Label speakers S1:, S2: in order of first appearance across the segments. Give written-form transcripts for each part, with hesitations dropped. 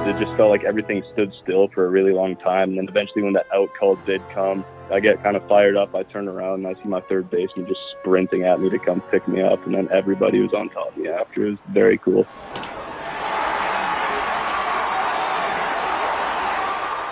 S1: It just felt like everything stood still for a really long time. And then eventually when that out call did come, I get kind of fired up. I turn around and I see my third baseman just sprinting at me to come pick me up. And then everybody was on top of me after. It was very cool.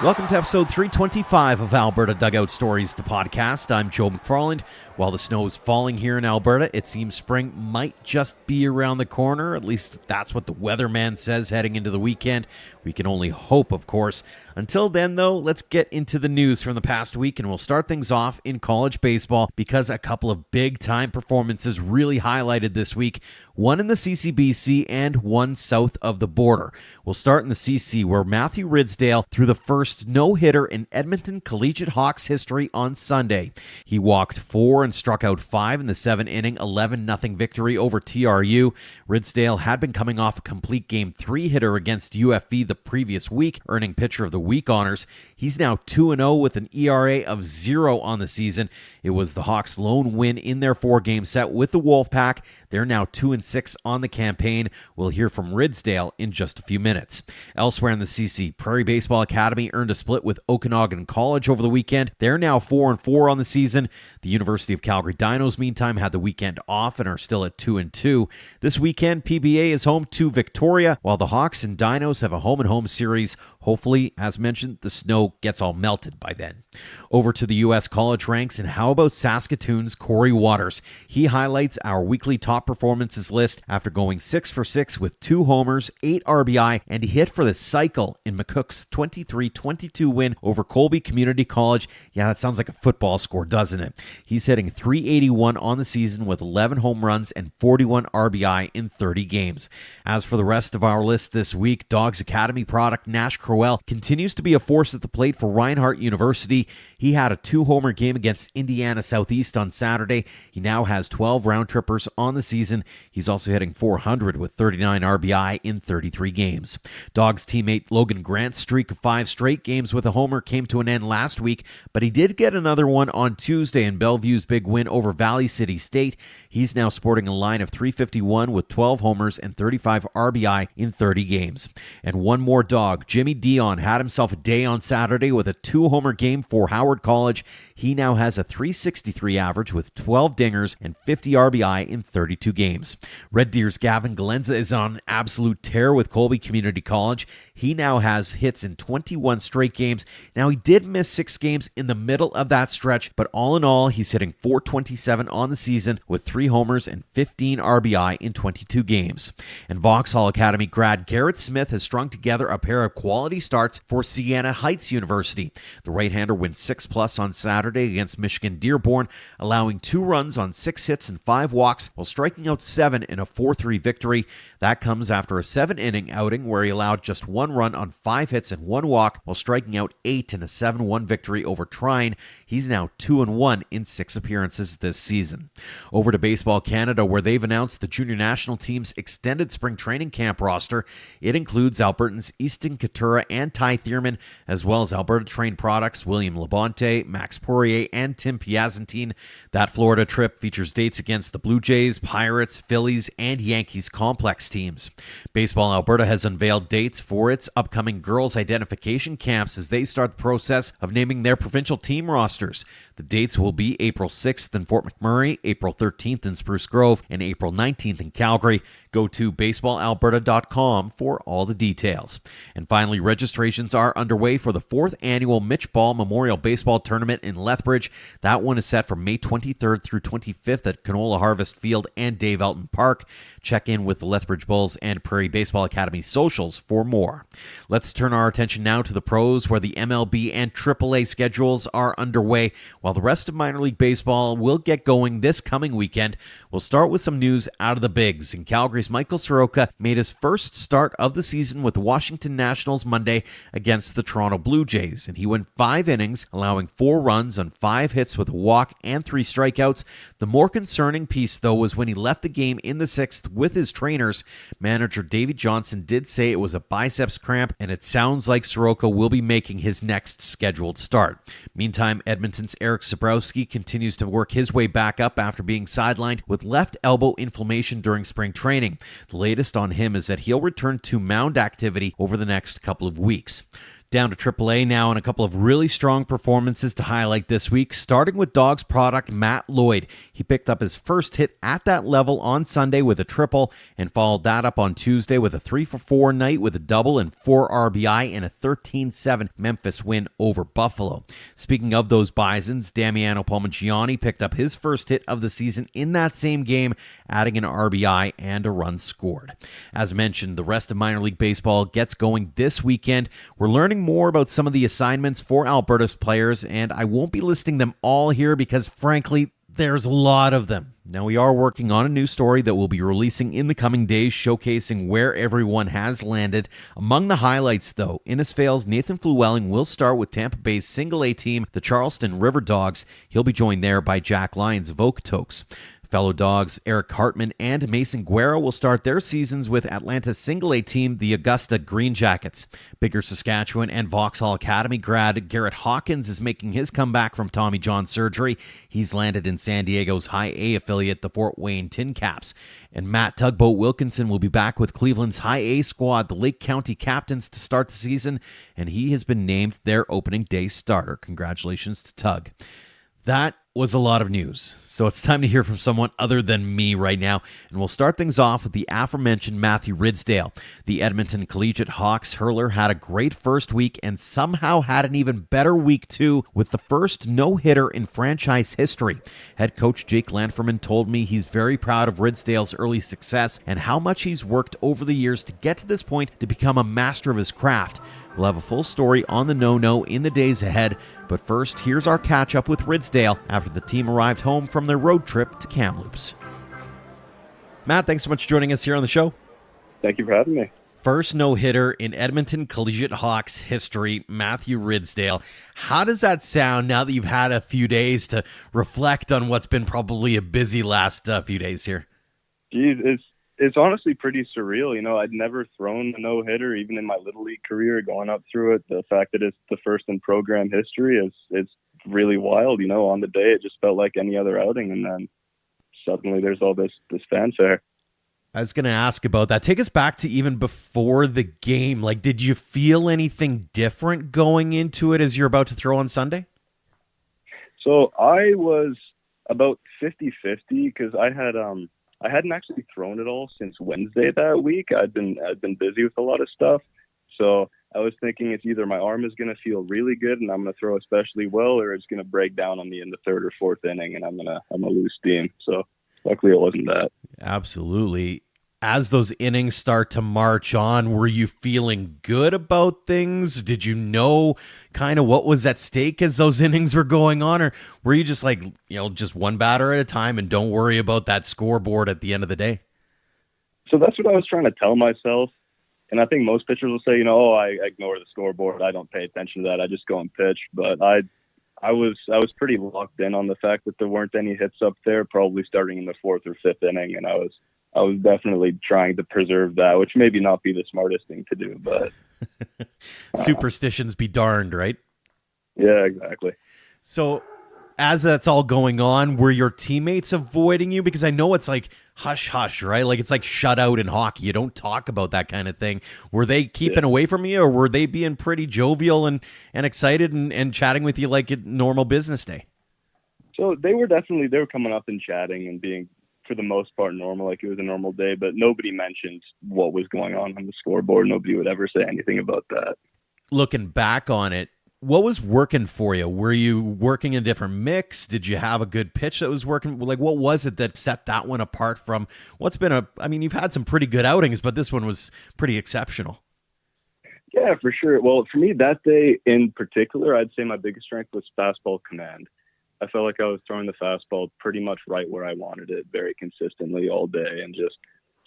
S2: Welcome to episode 325 of Alberta Dugout Stories, the podcast. I'm Joe McFarland. While the snow is falling here in Alberta, it seems spring might just be around the corner. At least that's what the weatherman says heading into the weekend. We can only hope, of course. Until then, though, let's get into the news from the past week, and we'll start things off in college baseball because a couple of big-time performances really highlighted this week, one in the CCBC and one south of the border. We'll start in the CC, where Matthew Ridsdale threw the first no-hitter in Edmonton Collegiate Hawks history on Sunday. He walked 4 and struck out 5 in the 7-inning 11-0 victory over TRU. Ridsdale had been coming off a complete Game 3 hitter against UFV the previous week, earning Pitcher of the Week honors. He's now 2-0 with an ERA of 0 on the season. It was the Hawks' lone win in their 4-game set with the Wolfpack. They're now 2-6 on the campaign. We'll hear from Ridsdale in just a few minutes. Elsewhere in the CC, Prairie Baseball Academy earned a split with Okanagan College over the weekend. They're now 4-4 on the season. The University of Calgary Dinos, meantime, had the weekend off and are still at 2-2. This weekend, PBA is home to Victoria, while the Hawks and Dinos have a home-and-home series. Hopefully, as mentioned, the snow gets all melted by then. Over to the U.S. college ranks, and how about Saskatoon's Corey Waters? He highlights our weekly top performances list after going 6 for 6 with 2 homers, 8 RBI, and he hit for the cycle in McCook's 23-22 win over Colby Community College. Yeah, that sounds like a football score, doesn't it? He's hitting .381 on the season with 11 home runs and 41 RBI in 30 games. As for the rest of our list this week, Dawgs Academy product Nash Crowell continues to be a force at the plate for Reinhardt University. He had a 2-homer game against Indiana Southeast on Saturday. He now has 12 round trippers on the season. He's also hitting .400 with 39 RBI in 33 games. Dawgs teammate Logan Grant's streak of 5 straight games with a homer came to an end last week, but he did get another one on Tuesday in Bellevue's big win over Valley City State. He's now sporting a line of .351 with 12 homers and 35 RBI in 30 games. And one more dog, Jimmy Dion, had himself a day on Saturday with a 2-homer game for Howard College. He now has a .363 average with 12 dingers and 50 RBI in 32 games. Red Deer's Gavin Galenza is on an absolute tear with Colby Community College. He now has hits in 21 straight games. Now, he did miss 6 games in the middle of that stretch, but all in all, he's hitting .427 on the season with 3 homers and 15 RBI in 22 games. And Vauxhall Academy grad Garrett Smith has strung together a pair of quality starts for Siena Heights University. The right-hander wins 6+ on Saturday against Michigan Dearborn, allowing 2 runs on 6 hits and 5 walks while striking out 7 in a 4-3 victory. That comes after a 7-inning outing where he allowed just 1 run on 5 hits and 1 walk while striking out 8 in a 7-1 victory over Trine. He's now 2-1 in 6 appearances this season. Over to Baseball Canada, where they've announced the junior national team's extended spring training camp roster. It includes Albertans Easton Katura and Ty Thierman, as well as Alberta-trained products William Labonte, Max Poirier, and Tim Piazantine. That Florida trip features dates against the Blue Jays, Pirates, Phillies, and Yankees complex teams. Baseball Alberta has unveiled dates for its upcoming girls' identification camps as they start the process of naming their provincial team rosters. The dates will be April 6th in Fort McMurray, April 13th in Spruce Grove, and April 19th in Calgary. Go to baseballalberta.com for all the details. And finally, registrations are underway for the 4th annual Mitch Ball Memorial Baseball Tournament in Lethbridge. That one is set from May 23rd through 25th at Canola Harvest Field and Dave Elton Park. Check in with the Lethbridge Bulls and Prairie Baseball Academy socials for more. Let's turn our attention now to the pros, where the MLB and Triple-A schedules are underway, while the rest of minor league baseball will get going this coming weekend. We'll start with some news out of the bigs. In Calgary's Michael Soroka made his first start of the season with the Washington Nationals Monday against the Toronto Blue Jays, and he went 5 innings, allowing 4 runs on 5 hits with a walk and 3 strikeouts. The more concerning piece, though, was when he left the game in the 6th with his trainers. Manager Davey Johnson did say it was a biceps cramp, and it sounds like Soroka will be making his next scheduled start. Meantime, Edmonton's Eric Sabrowski continues to work his way back up after being sidelined sidelined with left elbow inflammation during spring training. The latest on him is that he'll return to mound activity over the next couple of weeks. Down to Triple-A now, and a couple of really strong performances to highlight this week, starting with Dawgs product Matt Lloyd. He picked up his first hit at that level on Sunday with a triple and followed that up on Tuesday with a 3-for-4 night with a double and 4 RBI in a 13-7 Memphis win over Buffalo. Speaking of those Bisons, Damiano Palmigiani picked up his first hit of the season in that same game, adding an RBI and a run scored. As mentioned, the rest of minor league baseball gets going this weekend. We're learning more about some of the assignments for Alberta's players, and I won't be listing them all here because, frankly, there's a lot of them. Now, we are working on a new story that we'll be releasing in the coming days, showcasing where everyone has landed. Among the highlights, though, Innisfail's Nathan Flewelling will start with Tampa Bay's single-A team, the Charleston River Dogs. He'll be joined there by Jack Lyons of Okotoks. Fellow Dogs Eric Hartman and Mason Guerra will start their seasons with Atlanta's single-A team, the Augusta Green Jackets. Bigger Saskatchewan and Vauxhall Academy grad Garrett Hawkins is making his comeback from Tommy John surgery. He's landed in San Diego's High A affiliate, the Fort Wayne Tin Caps. And Matt Tugboat Wilkinson will be back with Cleveland's High A squad, the Lake County Captains, to start the season, and he has been named their opening day starter. Congratulations to Tug. That was a lot of news, so it's time to hear from someone other than me right now, and we'll start things off with the aforementioned Matthew Ridsdale. The Edmonton Collegiate Hawks hurler had a great first week and somehow had an even better week too, with the first no-hitter in franchise history. Head coach Jake Lanferman told me he's very proud of Ridsdale's early success and how much he's worked over the years to get to this point to become a master of his craft. We'll have a full story on the no-no in the days ahead, but first, here's our catch-up with Ridsdale after the team arrived home from their road trip to Kamloops. Matt, thanks so much for joining us here on the show.
S1: Thank you for having me.
S2: First no-hitter in Edmonton Collegiate Hawks history, Matthew Ridsdale. How does that sound now that you've had a few days to reflect on what's been probably a busy last few days here?
S1: Geez, it's honestly pretty surreal. You know, I'd never thrown a no-hitter, even in my Little League career, going up through it. The fact that it's the first in program history it's really wild. You know, on the day, it just felt like any other outing, and then suddenly there's all this fanfare.
S2: I was going to ask about that. Take us back to even before the game. Like, did you feel anything different going into it as you're about to throw on Sunday?
S1: So I was about 50-50 because I hadn't actually thrown at all since Wednesday that week. I'd been busy with a lot of stuff. So I was thinking it's either my arm is going to feel really good and I'm going to throw especially well, or it's going to break down on me in the third or fourth inning and I'm going to lose steam. So luckily it wasn't that.
S2: Absolutely. As those innings start to march on, were you feeling good about things? Did you know kind of what was at stake as those innings were going on? Or were you just like, you know, just one batter at a time and don't worry about that scoreboard at the end of the day?
S1: So that's what I was trying to tell myself. And I think most pitchers will say, you know, I ignore the scoreboard. I don't pay attention to that. I just go and pitch. But I was pretty locked in on the fact that there weren't any hits up there, probably starting in the fourth or fifth inning. And I was definitely trying to preserve that, which maybe not be the smartest thing to do, but
S2: superstitions be darned, right?
S1: Yeah, exactly.
S2: So as that's all going on, were your teammates avoiding you? Because I know it's like hush, hush, right? Like it's like shut out in hockey. You don't talk about that kind of thing. Were they keeping away from you, or were they being pretty jovial and excited and chatting with you like a normal business day?
S1: So they were coming up and chatting and being, for the most part, normal, like it was a normal day, but nobody mentioned what was going on the scoreboard. Nobody would ever say anything about that. Looking
S2: back on it, what was working for you? Were you working in a different mix? Did you have a good pitch that was working? Like, what was it that set that one apart from what's been you've had some pretty good outings, but this one was pretty exceptional.
S1: Yeah, for sure. Well, for me that day in particular, I'd say my biggest strength was fastball command. I felt like I was throwing the fastball pretty much right where I wanted it very consistently all day and just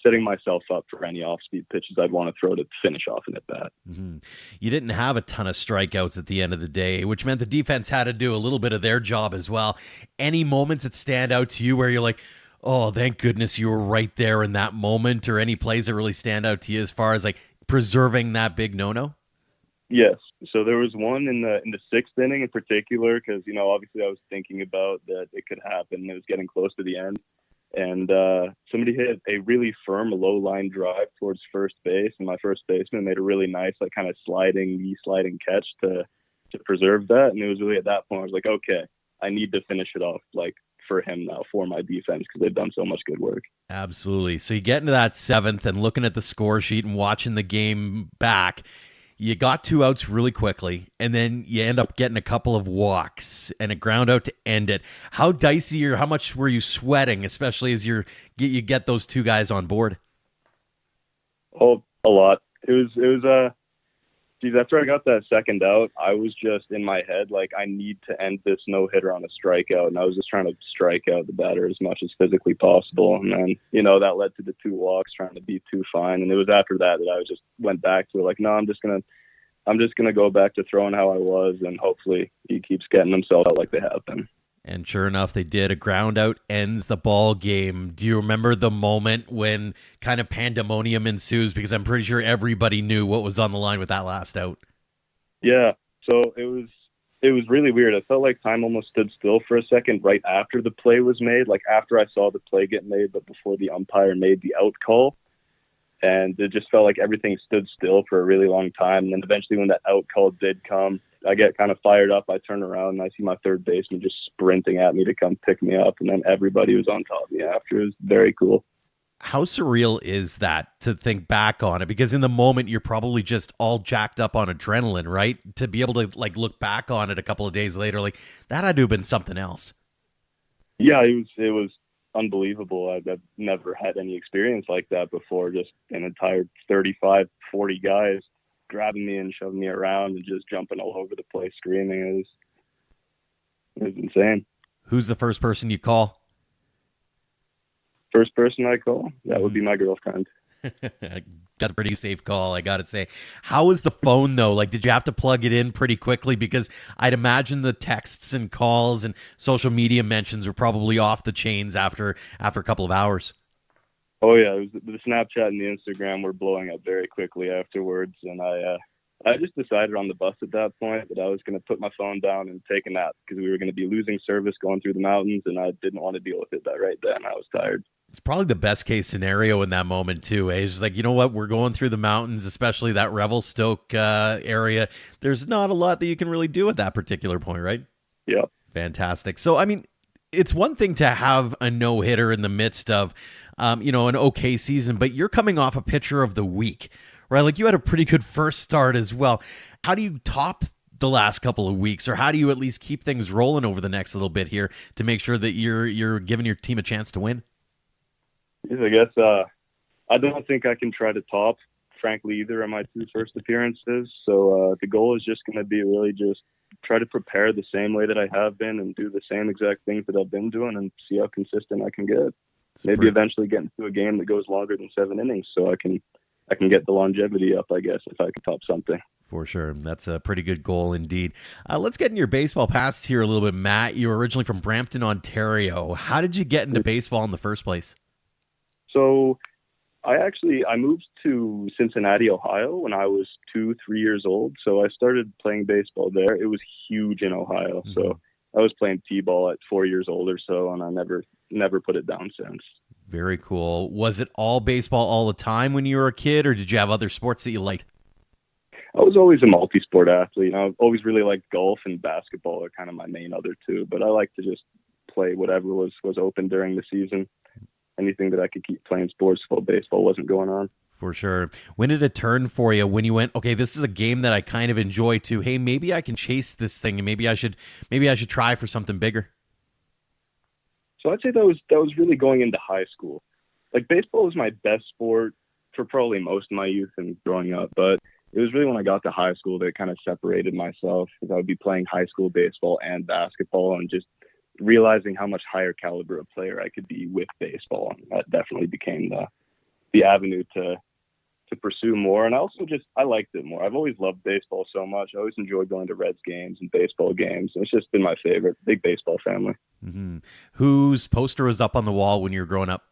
S1: setting myself up for any off-speed pitches I'd want to throw to finish off an at-bat.
S2: Mm-hmm. You didn't have a ton of strikeouts at the end of the day, which meant the defense had to do a little bit of their job as well. Any moments that stand out to you where you're like, oh, thank goodness you were right there in that moment, or any plays that really stand out to you as far as like preserving that big no-no?
S1: Yes. So there was one in the sixth inning in particular, because, you know, obviously I was thinking about that it could happen. It was getting close to the end. and somebody hit a really firm low line drive towards first base, and my first baseman made a really nice, like, kind of sliding catch to preserve that. And it was really at that point I was like, okay, I need to finish it off, like, for him now, for my defense, because they've done so much good work.
S2: Absolutely. So you get into that seventh and looking at the score sheet and watching the game back, you got 2 outs really quickly, and then you end up getting a couple of walks and a ground out to end it. How dicey or how much were you sweating, especially as you get those 2 guys on board?
S1: Oh, a lot. It was geez, after I got that second out, I was just in my head like, I need to end this no-hitter on a strikeout, and I was just trying to strike out the batter as much as physically possible. And then, that led to the 2 walks, trying to be too fine. And it was after that I just went back to it, like, no, I'm just gonna go back to throwing how I was, and hopefully he keeps getting himself out like they have been.
S2: And sure enough, they did. A ground out ends the ball game. Do you remember the moment when kind of pandemonium ensues? Because I'm pretty sure everybody knew what was on the line with that last out.
S1: Yeah. So it was really weird. I felt like time almost stood still for a second right after the play was made, like after I saw the play get made, but before the umpire made the out call. And it just felt like everything stood still for a really long time. And then eventually when that out call did come, I get kind of fired up. I turn around and I see my third baseman just sprinting at me to come pick me up. And then everybody was on top of me after. It was very cool.
S2: How surreal is that to think back on it? Because in the moment, you're probably just all jacked up on adrenaline, right? To be able to like look back on it a couple of days later, like that had to have been something else.
S1: Yeah, it was unbelievable. I've never had any experience like that before. Just an entire 35, 40 guys grabbing me and shoving me around and just jumping all over the place screaming. It was insane.
S2: Who's the first person you call?
S1: First person I call? That would be my girlfriend.
S2: That's a pretty safe call, I gotta say. How was the phone though? Like, did you have to plug it in pretty quickly? Because I'd imagine the texts and calls and social media mentions were probably off the chains after a couple of hours.
S1: Oh yeah, it was the Snapchat and the Instagram were blowing up very quickly afterwards, and I just decided on the bus at that point that I was going to put my phone down and take a nap because we were going to be losing service going through the mountains, and I didn't want to deal with it right then. I was tired.
S2: It's probably the best case scenario in that moment too. It's just like, you know what, we're going through the mountains, especially that Revelstoke area. There's not a lot that you can really do at that particular point, right?
S1: Yeah.
S2: Fantastic. So, I mean, it's one thing to have a no-hitter in the midst of, an okay season, but you're coming off a pitcher of the week, right? Like you had a pretty good first start as well. How do you top the last couple of weeks, or how do you at least keep things rolling over the next little bit here to make sure that you're giving your team a chance to win?
S1: Yes, I guess I don't think I can try to top, frankly, either of my 2 first appearances. So the goal is just going to be really just try to prepare the same way that I have been and do the same exact things that I've been doing and see how consistent I can get. Maybe eventually get into a game that goes longer than 7 innings so I can get the longevity up, I guess, if I can top something.
S2: For sure. That's a pretty good goal indeed. Let's get in your baseball past here a little bit, Matt. You were originally from Brampton, Ontario. How did you get into baseball in the first place?
S1: So I moved to Cincinnati, Ohio when I was 2-3 years old. So I started playing baseball there. It was huge in Ohio. Mm-hmm. So I was playing T-ball at 4 years old or so, and I never put it down since.
S2: Very cool. Was it all baseball all the time when you were a kid, or did you have other sports that you liked?
S1: I was always a multi-sport athlete. I've always really liked golf and basketball are kind of my main other two, but I like to just play whatever was open during the season. Anything that I could keep playing sports while baseball wasn't going on.
S2: For sure. When did it turn for you when you went, okay, this is a game that I kind of enjoy too. Hey, maybe I can chase this thing and maybe I should try for something bigger?
S1: So I'd say that was really going into high school. Like baseball was my best sport for probably most of my youth and growing up, but it was really when I got to high school that it kind of separated myself because I would be playing high school baseball and basketball and just realizing how much higher caliber of player I could be with baseball. And that definitely became the avenue to pursue more. And I liked it more. I've always loved baseball so much. I always enjoyed going to Reds games and baseball games. It's just been my favorite. Big baseball family.
S2: Mm-hmm. Whose poster was up on the wall when you were growing up?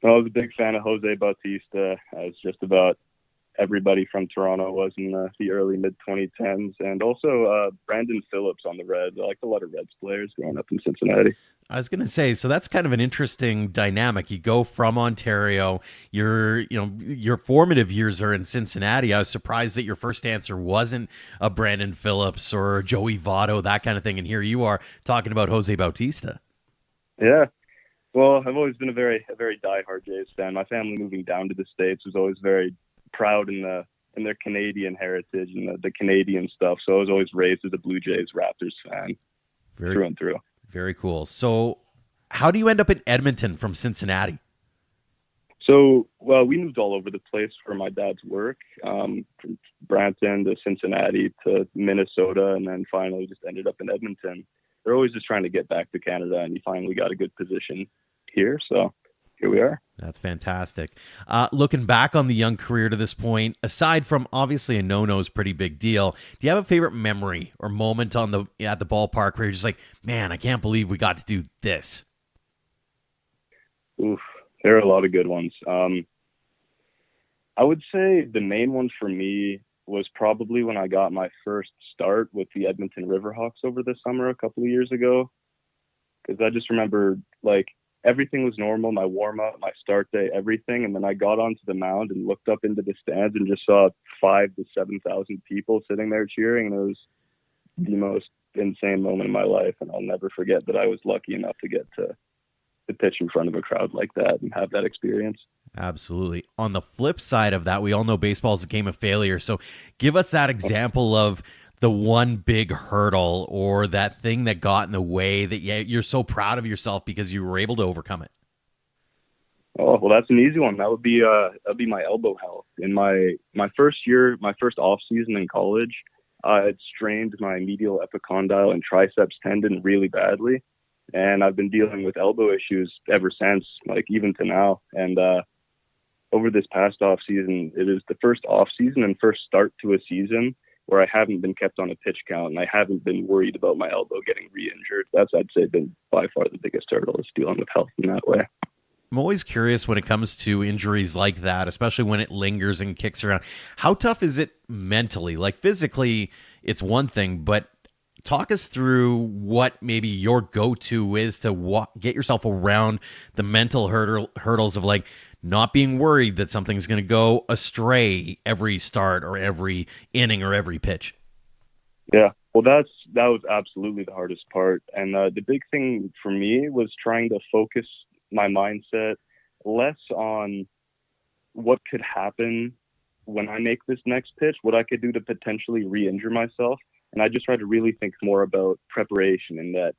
S1: I was a big fan of Jose Bautista, as just about everybody from Toronto was in the early mid-2010s. And also Brandon Phillips on the Reds. I liked a lot of Reds players growing up in Cincinnati.
S2: I was going to say, so that's kind of an interesting dynamic. You go from Ontario, your formative years are in Cincinnati. I was surprised that your first answer wasn't a Brandon Phillips or Joey Votto, that kind of thing. And here you are talking about Jose Bautista.
S1: Yeah. Well, I've always been a very diehard Jays fan. My family moving down to the States was always very proud in their Canadian heritage and the Canadian stuff. So I was always raised as a Blue Jays Raptors fan through and through.
S2: Very cool. So how do you end up in Edmonton from Cincinnati?
S1: So, well, we moved all over the place for my dad's work, from Brampton to Cincinnati to Minnesota, and then finally just ended up in Edmonton. They're always just trying to get back to Canada, and you finally got a good position here. So here we are.
S2: That's fantastic. Looking back on the young career to this point, aside from obviously a no-no is a pretty big deal, do you have a favorite memory or moment at the ballpark where you're just like, man, I can't believe we got to do this?
S1: Oof, there are a lot of good ones. I would say the main one for me was probably when I got my first start with the Edmonton Riverhawks over the summer a couple of years ago. Because I just remember, like, everything was normal, my warm-up, my start day, everything. And then I got onto the mound and looked up into the stands and just saw 5,000 to 7,000 people sitting there cheering. And it was the most insane moment in my life. And I'll never forget that I was lucky enough to get to pitch in front of a crowd like that and have that experience.
S2: Absolutely. On the flip side of that, we all know baseball is a game of failure. So give us that example of the one big hurdle or that thing that got in the way that you're so proud of yourself because you were able to overcome it.
S1: Oh, well, that's an easy one. That'd be my elbow health. In my first year, my first off season in college, I had strained my medial epicondyle and triceps tendon really badly. And I've been dealing with elbow issues ever since, like even to now. And over this past off season, it is the first off season and first start to a season where I haven't been kept on a pitch count and I haven't been worried about my elbow getting re-injured. That's, I'd say, been by far the biggest hurdle, is dealing with health in that way.
S2: I'm always curious when it comes to injuries like that, especially when it lingers and kicks around. How tough is it mentally? Like physically, it's one thing, but talk us through what maybe your go-to is to get yourself around the mental hurdles of like not being worried that something's going to go astray every start or every inning or every pitch.
S1: Yeah, well, that was absolutely the hardest part. And the big thing for me was trying to focus my mindset less on what could happen when I make this next pitch, what I could do to potentially re-injure myself. And I just try to really think more about preparation, and that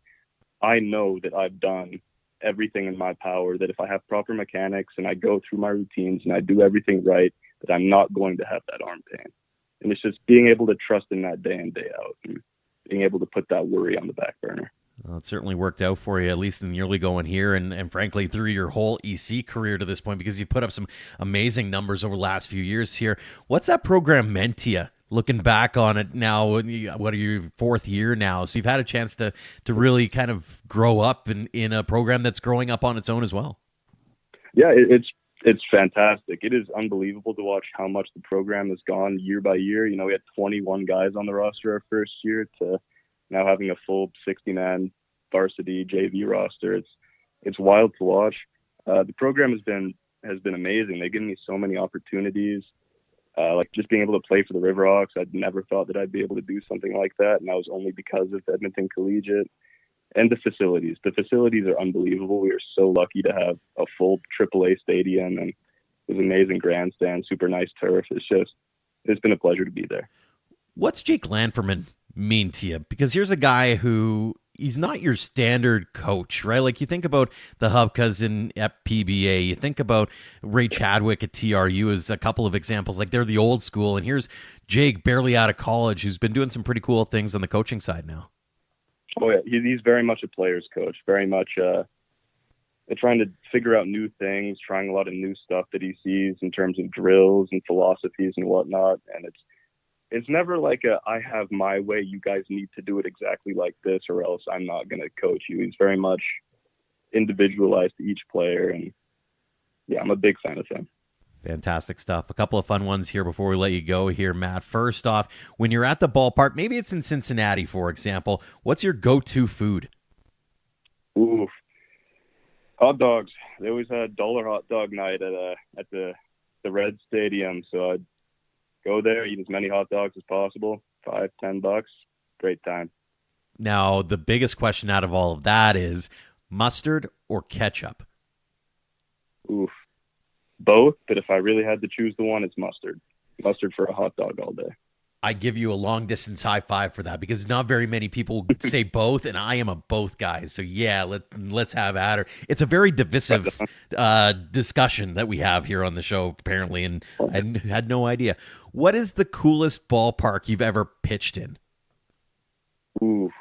S1: I know that I've done everything in my power, that if I have proper mechanics and I go through my routines and I do everything right, that I'm not going to have that arm pain. And it's just being able to trust in that day in, day out, and being able to put that worry on the back burner.
S2: Well, it certainly worked out for you, at least in the early going here, and frankly, through your whole EC career to this point, because you've put up some amazing numbers over the last few years here. What's that program meant to you? Looking back on it now, what are your fourth year now? So you've had a chance to really kind of grow up in a program that's growing up on its own as well.
S1: Yeah, it's fantastic. It is unbelievable to watch how much the program has gone year by year. You know, we had 21 guys on the roster our first year to now having a full 60-man varsity JV roster. It's wild to watch. The program has been amazing. They've given me so many opportunities. Like just being able to play for the Riverhawks, I'd never thought that I'd be able to do something like that. And that was only because of Edmonton Collegiate and the facilities. The facilities are unbelievable. We are so lucky to have a full Triple-A stadium, and it was an amazing grandstand, super nice turf. It's been a pleasure to be there.
S2: What's Jake Lanferman mean to you? Because here's a guy who he's not your standard coach, right? Like you think about the Hubkas at PBA, you think about Ray Chadwick at TRU as a couple of examples. Like they're the old school, and here's Jake, barely out of college, who's been doing some pretty cool things on the coaching side now.
S1: Oh yeah, he's very much a player's coach. Very much trying to figure out new things, trying a lot of new stuff that he sees in terms of drills and philosophies and whatnot. And it's never like I have my way, you guys need to do it exactly like this or else I'm not going to coach you. He's very much individualized to each player. And yeah, I'm a big fan of him.
S2: Fantastic stuff. A couple of fun ones here before we let you go here, Matt. First off, when you're at the ballpark, maybe it's in Cincinnati, for example, what's your go-to food?
S1: Ooh, hot dogs. They always had dollar hot dog night at the Red Stadium, so I'd go there, eat as many hot dogs as possible. $5-10, great time.
S2: Now, the biggest question out of all of that is mustard or ketchup?
S1: Oof, both. But if I really had to choose the one, it's mustard. Mustard for a hot dog all day.
S2: I give you a long distance high five for that because not very many people say both, and I am a both guy. So yeah, let's have at her. It's a very divisive discussion that we have here on the show, apparently, and I had no idea. What is the coolest ballpark you've ever pitched in?
S1: Ooh,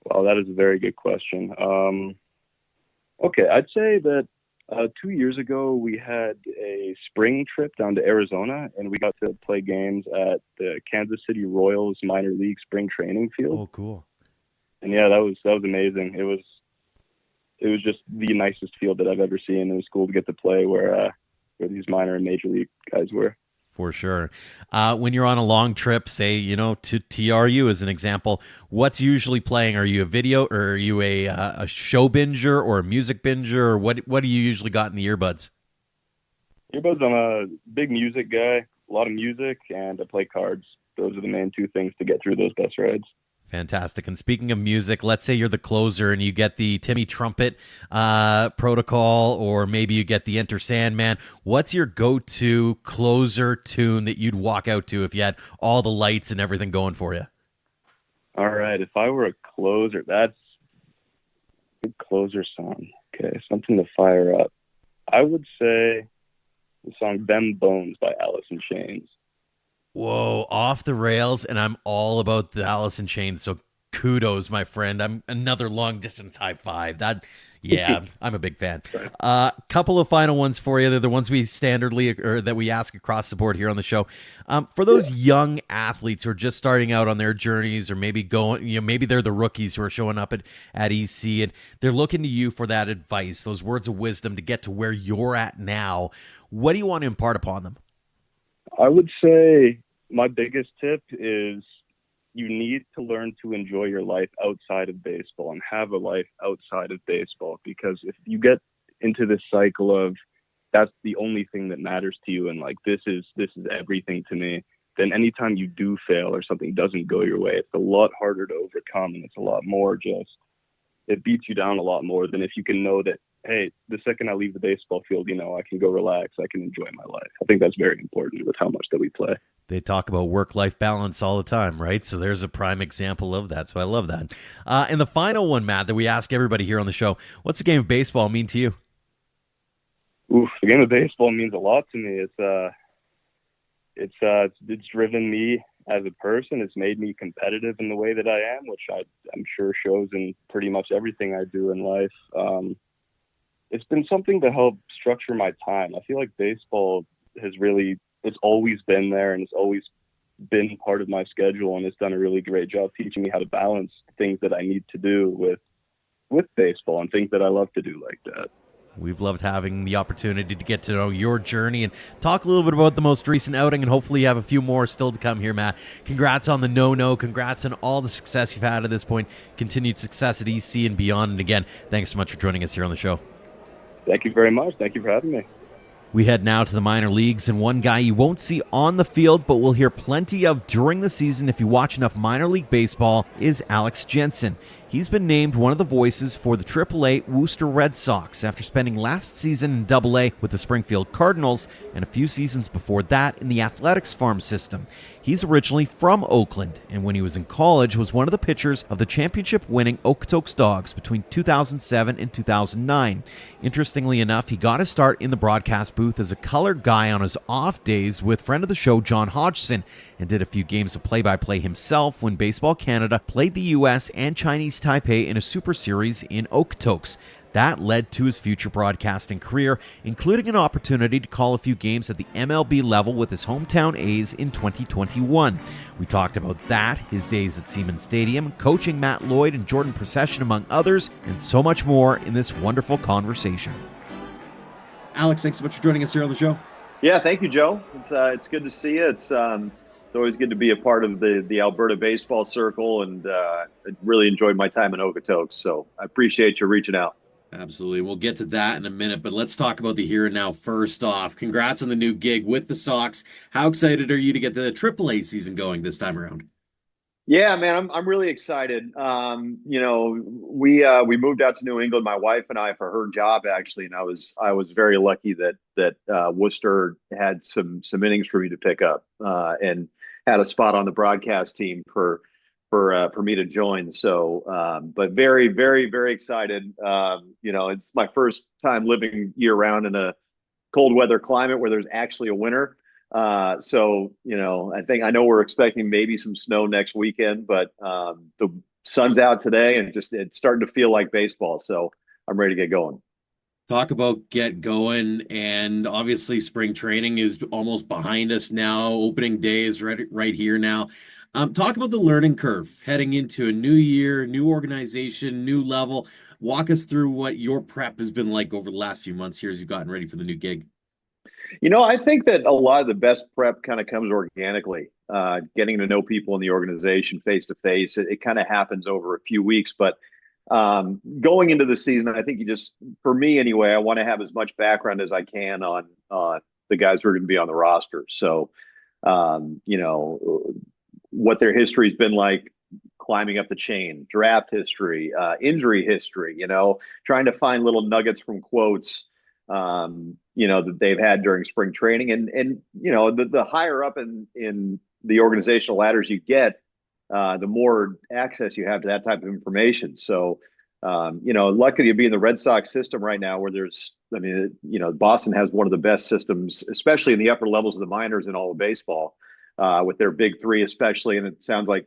S1: well, that is a very good question. Okay, I'd say that 2 years ago, we had a spring trip down to Arizona, and we got to play games at the Kansas City Royals minor league spring training field.
S2: Oh, cool!
S1: And yeah, that was amazing. It was just the nicest field that I've ever seen. It was cool to get to play where these minor and major league guys were.
S2: For sure. When you're on a long trip, say, to TRU as an example, what's usually playing? Are you a video or are you a show binger or a music binger? Or what do you usually got in the earbuds?
S1: Earbuds, I'm a big music guy, a lot of music, and I play cards. Those are the main two things to get through those bus rides.
S2: Fantastic. And speaking of music, let's say you're the closer and you get the Timmy Trumpet protocol, or maybe you get the Enter Sandman. What's your go-to closer tune that you'd walk out to if you had all the lights and everything going for you? All
S1: right. If I were a closer, that's a good closer song. Okay, something to fire up. I would say the song Them Bones by Alice in Chains.
S2: Whoa, off the rails, and I'm all about the Alice in Chains, so kudos, my friend. I'm another long-distance high five. I'm a big fan. Couple of final ones for you. They're the ones we that we ask across the board here on the show. For those young athletes who are just starting out on their journeys, or maybe maybe they're the rookies who are showing up at EC, and they're looking to you for that advice, those words of wisdom to get to where you're at now. What do you want to impart upon them?
S1: I would say my biggest tip is you need to learn to enjoy your life outside of baseball and have a life outside of baseball, because if you get into this cycle of that's the only thing that matters to you and like this is everything to me, then anytime you do fail or something doesn't go your way, it's a lot harder to overcome, and it's a lot more it beats you down a lot more than if you can know that, hey, the second I leave the baseball field, I can go relax. I can enjoy my life. I think that's very important with how much that we play.
S2: They talk about work-life balance all the time, right? So there's a prime example of that. So I love that. And the final one, Matt, that we ask everybody here on the show, what's the game of baseball mean to you?
S1: Oof, the game of baseball means a lot to me. It's driven me as a person. It's made me competitive in the way that I am, which I'm sure shows in pretty much everything I do in life. It's been something to help structure my time. I feel like baseball it's always been there, and it's always been part of my schedule, and it's done a really great job teaching me how to balance things that I need to do with baseball and things that I love to do like that.
S2: We've loved having the opportunity to get to know your journey and talk a little bit about the most recent outing, and hopefully you have a few more still to come here, Matt. Congrats on the no-no. Congrats on all the success you've had at this point. Continued success at EC and beyond. And again, thanks so much for joining us here on the show.
S1: Thank you very much. Thank you for having me.
S2: We head now to the minor leagues, and one guy you won't see on the field, but we'll hear plenty of during the season if you watch enough minor league baseball, is Alex Jensen. He's been named one of the voices for the Triple-A Worcester Red Sox after spending last season in Double-A with the Springfield Cardinals and a few seasons before that in the Athletics farm system. He's originally from Oakland, and when he was in college was one of the pitchers of the championship-winning Okotoks Dawgs between 2007 and 2009. Interestingly enough, he got his start in the broadcast booth as a color guy on his off days with friend of the show John Hodgson, and did a few games of play-by-play himself when Baseball Canada played the U.S. and Chinese Taipei in a Super Series in Okotoks. That led to his future broadcasting career, including an opportunity to call a few games at the MLB level with his hometown A's in 2021. We talked about that, his days at Siemens Stadium, coaching Matt Lloyd and Jordan Procession, among others, and so much more in this wonderful conversation.
S3: Alex, thanks so much for joining us here on the show. Yeah, thank you, Joe. It's good to see you. It's always good to be a part of the Alberta baseball circle, and I really enjoyed my time in Okotoks. So I appreciate you reaching out.
S2: Absolutely. We'll get to that in a minute, but let's talk about the here and now first off. Congrats on the new gig with the Sox. How excited are you to get the Triple-A season going this time around?
S3: Yeah, man, I'm really excited. We moved out to New England, my wife and I, for her job actually, and I was very lucky that Worcester had some innings for me to pick up, and had a spot on the broadcast team for me to join. So, but very, very, very excited. It's my first time living year round in a cold weather climate where there's actually a winter. I know we're expecting maybe some snow next weekend, but the sun's out today and it's starting to feel like baseball. So I'm ready to get going.
S2: Talk about get going, and obviously spring training is almost behind us now. Opening day is right here now. Talk about the learning curve heading into a new year, new organization, new level. Walk us through what your prep has been like over the last few months here as you've gotten ready for the new gig.
S3: I think that a lot of the best prep kind of comes organically. Getting to know people in the organization face to face, it kind of happens over a few weeks. But going into the season, I think for me anyway, I want to have as much background as I can on the guys who are going to be on the roster. So, what their history's been like climbing up the chain, draft history, injury history, trying to find little nuggets from quotes that they've had during spring training. And the higher up in the organizational ladders you get, the more access you have to that type of information. So, lucky to be in the Red Sox system right now where Boston has one of the best systems, especially in the upper levels of the minors in all of baseball, with their big three, especially. And it sounds like,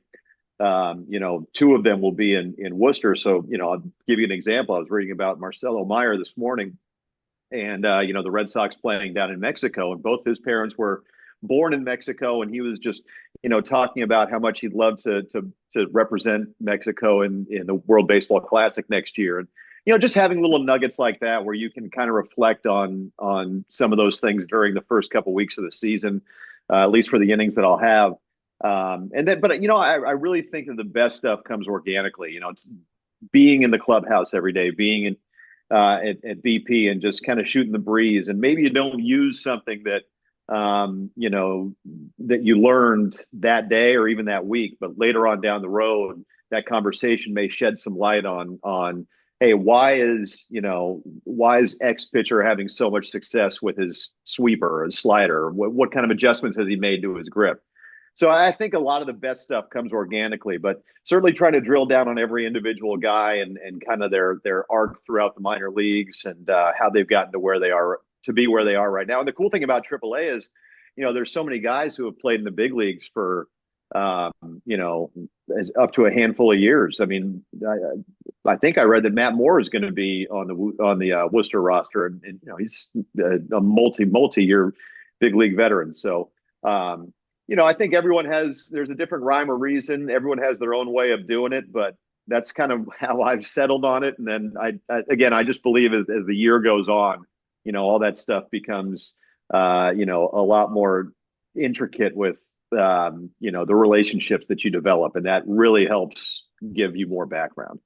S3: two of them will be in Worcester. So, I'll give you an example. I was reading about Marcelo Meyer this morning, and the Red Sox playing down in Mexico, and both his parents were born in Mexico, and he was just talking about how much he'd love to represent Mexico in the World Baseball Classic next year. And just having little nuggets like that where you can kind of reflect on some of those things during the first couple of weeks of the season, at least for the innings that I'll have. I really think that the best stuff comes organically. It's being in the clubhouse every day, being in at BP, and just kind of shooting the breeze. And maybe you don't use something that that you learned that day or even that week, but later on down the road, that conversation may shed some light on hey, why is X pitcher having so much success with his sweeper or his slider? What kind of adjustments has he made to his grip? So I think a lot of the best stuff comes organically, but certainly trying to drill down on every individual guy and kind of their arc throughout the minor leagues, and how they've gotten to where they are right now. And the cool thing about Triple-A is, there's so many guys who have played in the big leagues for, as up to a handful of years. I mean, I think I read that Matt Moore is going to be on the Worcester roster, and he's a multi-year big league veteran. So. I think there's a different rhyme or reason. Everyone has their own way of doing it, but that's kind of how I've settled on it. And then I just believe as the year goes on, all that stuff becomes, a lot more intricate with, the relationships that you develop. And that really helps give you more background.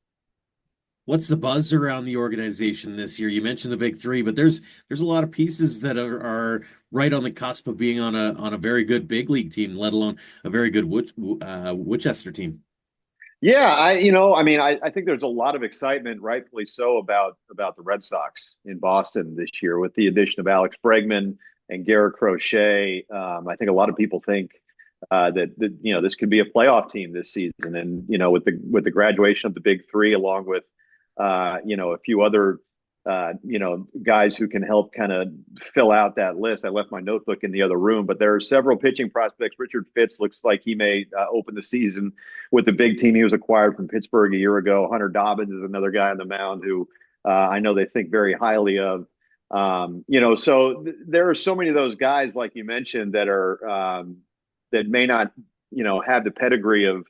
S2: What's the buzz around the organization this year? You mentioned the big three, but there's a lot of pieces that are right on the cusp of being on a very good big league team, let alone a very good Worcester team.
S3: Yeah, I think there's a lot of excitement, rightfully so, about the Red Sox in Boston this year with the addition of Alex Bregman and Garrett Crochet. I think a lot of people think that this could be a playoff team this season, and with the graduation of the big three, along with a few other guys who can help kind of fill out that list. I left my notebook in the other room, but there are several pitching prospects. Richard Fitz looks like he may open the season with the big team. He was acquired from Pittsburgh a year ago. Hunter Dobbins is another guy on the mound who I know they think very highly of. So there are so many of those guys, like you mentioned, that are that may not have the pedigree of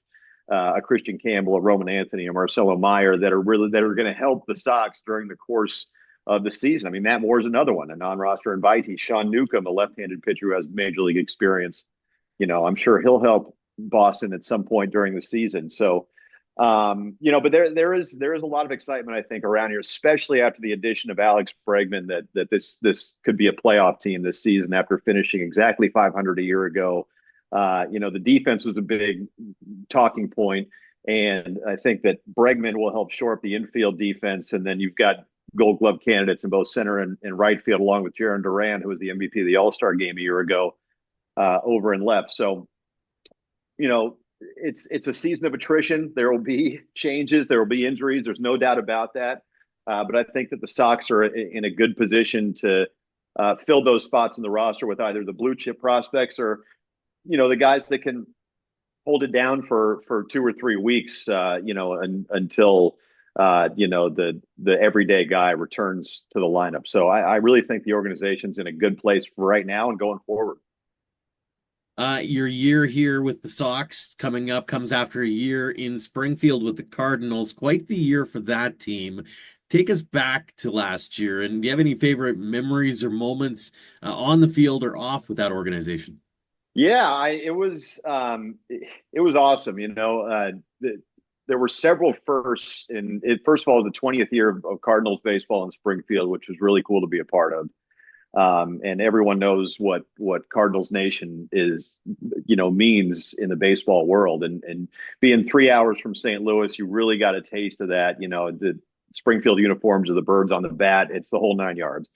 S3: a Christian Campbell, a Roman Anthony, a Marcelo Meyer, that are going to help the Sox during the course of the season. I mean, Matt Moore's another one, a non-roster invitee. Sean Newcomb, a left-handed pitcher who has major league experience. I'm sure he'll help Boston at some point during the season. So, but there is a lot of excitement, I think, around here, especially after the addition of Alex Bregman, that this could be a playoff team this season after finishing exactly 500 a year ago. The defense was a big talking point, and I think that Bregman will help shore up the infield defense. And then you've got Gold Glove candidates in both center and right field, along with Jaron Duran, who was the MVP of the All-Star game a year ago, over in left. So, it's a season of attrition. There will be changes. There will be injuries. There's no doubt about that. But I think that the Sox are in a good position to fill those spots in the roster with either the blue chip prospects or, the guys that can hold it down for 2 or 3 weeks, until, the everyday guy returns to the lineup. So I really think the organization's in a good place for right now and going forward.
S2: Your year here with the Sox coming up comes after a year in Springfield with the Cardinals. Quite the year for that team. Take us back to last year, and do you have any favorite memories or moments on the field or off with that organization?
S3: Yeah, it was awesome. There were several firsts. First of all, it was the 20th year of Cardinals baseball in Springfield, which was really cool to be a part of. And everyone knows what Cardinals Nation means in the baseball world, and being 3 hours from St. Louis, you really got a taste of that. The Springfield uniforms or the birds on the bat, it's the whole 9 yards.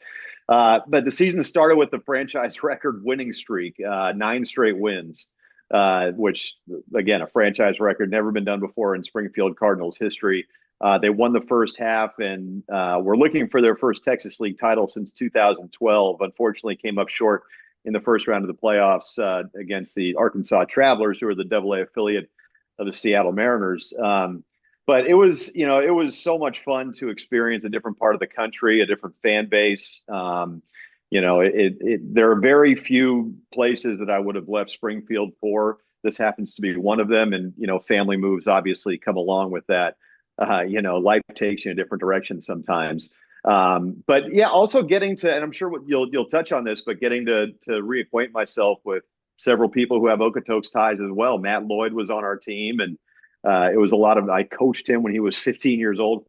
S3: But the season started with the franchise record winning streak, 9 straight wins, which again, a franchise record never been done before in Springfield Cardinals history. They won the first half and were looking for their first Texas League title since 2012. Unfortunately, came up short in the first round of the playoffs against the Arkansas Travelers, who are the AA affiliate of the Seattle Mariners. But it was so much fun to experience a different part of the country, a different fan base. There are very few places that I would have left Springfield for. This happens to be one of them, and family moves obviously come along with that. Life takes you in a different direction sometimes. But yeah, also getting to, and I'm sure you'll touch on this, but getting to reacquaint myself with several people who have Okotoks ties as well. Matt Lloyd was on our team, and it was I coached him when he was 14 years old,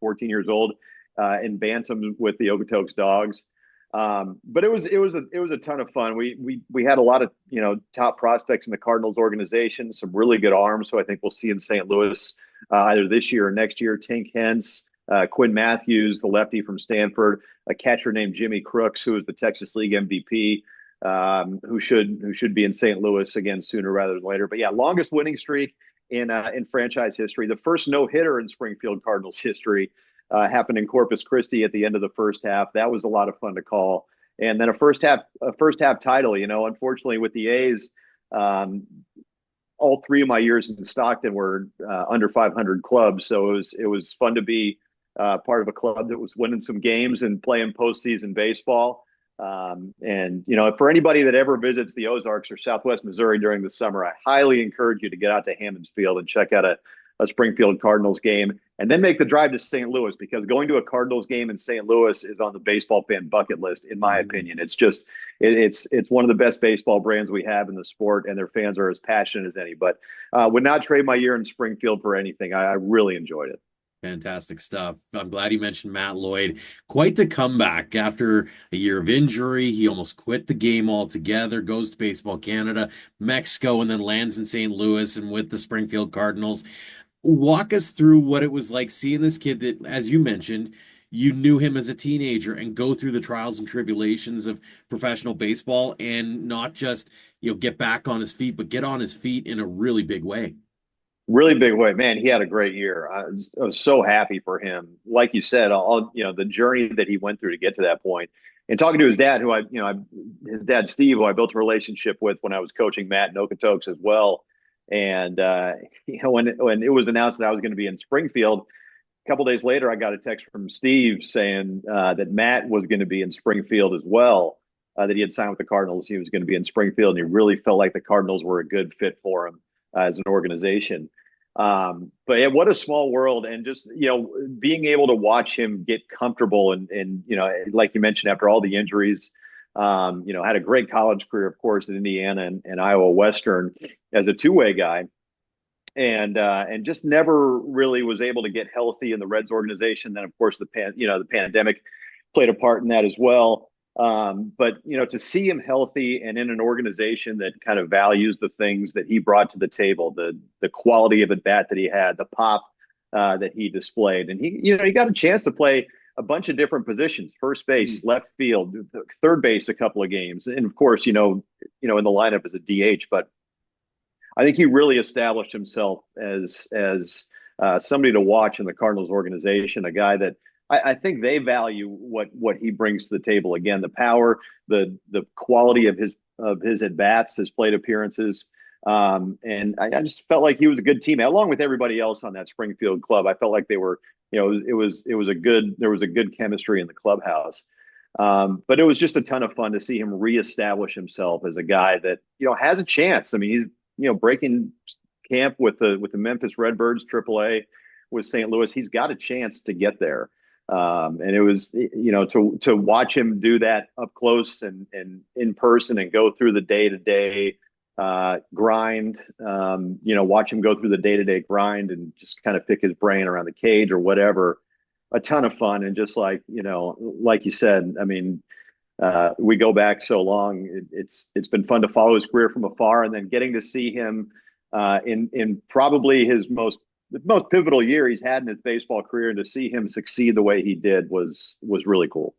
S3: in bantam with the Okotoks Dawgs. But it was a ton of fun. We had a lot of top prospects in the Cardinals organization, some really good arms, who I think we'll see in St. Louis either this year or next year. Tink Hence, Quinn Matthews, the lefty from Stanford, a catcher named Jimmy Crooks, who is the Texas League MVP, who should be in St. Louis again sooner rather than later. But yeah, longest winning streak in franchise history. The first no-hitter in Springfield Cardinals history happened in Corpus Christi at the end of the first half. That was a lot of fun to call. And then a first half title. Unfortunately with the A's, all 3 of my years in Stockton were under 500 clubs. So it was fun to be part of a club that was winning some games and playing postseason baseball. And for anybody that ever visits the Ozarks or Southwest Missouri during the summer, I highly encourage you to get out to Hammons Field and check out a Springfield Cardinals game, and then make the drive to St. Louis, because going to a Cardinals game in St. Louis is on the baseball fan bucket list, in my opinion. It's just, it's one of the best baseball brands we have in the sport, and their fans are as passionate as any. But would not trade my year in Springfield for anything. I really enjoyed it.
S2: Fantastic stuff. I'm glad you mentioned Matt Lloyd. Quite the comeback after a year of injury. He almost quit the game altogether, goes to Baseball Canada, Mexico, and then lands in St. Louis and with the Springfield Cardinals. Walk us through what it was like seeing this kid that, as you mentioned, you knew him as a teenager, and go through the trials and tribulations of professional baseball, and not just, get back on his feet, but get on his feet in a really big way.
S3: Really big way, man. He had a great year. I was so happy for him. Like you said, the journey that he went through to get to that point, and talking to his dad, his dad Steve, who I built a relationship with when I was coaching Matt in Okotoks as well. And when it was announced that I was going to be in Springfield, a couple days later, I got a text from Steve saying that Matt was going to be in Springfield as well. That he had signed with the Cardinals. He was going to be in Springfield, and he really felt like the Cardinals were a good fit for him as an organization. But yeah, what a small world, and just being able to watch him get comfortable, and like you mentioned, after all the injuries, had a great college career, of course, in Indiana and Iowa Western as a two-way guy, and just never really was able to get healthy in the Reds organization. Then, of course, the pandemic played a part in that as well. But to see him healthy and in an organization that kind of values the things that he brought to the table, the quality of at bat that he had, the pop that he displayed, and he got a chance to play a bunch of different positions: first base, left field, third base, a couple of games, and of course, in the lineup as a DH. But I think he really established himself as somebody to watch in the Cardinals organization, a guy that I think they value what he brings to the table. Again, the power, the quality of his at bats, his plate appearances, and I just felt like he was a good teammate along with everybody else on that Springfield club. I felt like they were, there was a good chemistry in the clubhouse. But it was just a ton of fun to see him reestablish himself as a guy that has a chance. I mean, he's breaking camp with the Memphis Redbirds, Triple-A with St. Louis. He's got a chance to get there. And it was, to watch him do that up close and in person and go through the day-to-day grind, watch him go through the day-to-day grind and just kind of pick his brain around the cage or whatever. A ton of fun. And just like you said, I mean, we go back so long. It's been fun to follow his career from afar, and then getting to see him in probably his most pivotal year he's had in his baseball career, and to see him succeed the way he did was really cool.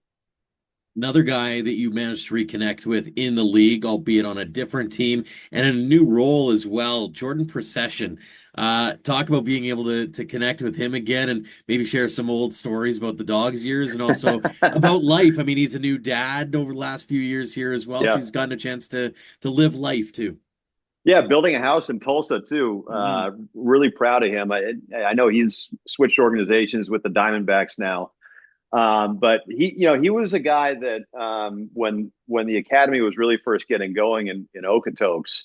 S2: Another guy that you managed to reconnect with in the league, albeit on a different team and in a new role as well, Jordan Procession. Talk about being able to connect with him again and maybe share some old stories about the Dogs years and also about life. I mean, he's a new dad over the last few years here as well, so he's gotten a chance to live life too. Yeah,
S3: building a house in Tulsa too. Really proud of him. I know he's switched organizations with the Diamondbacks now. But he was a guy that when the academy was really first getting going in Okotoks,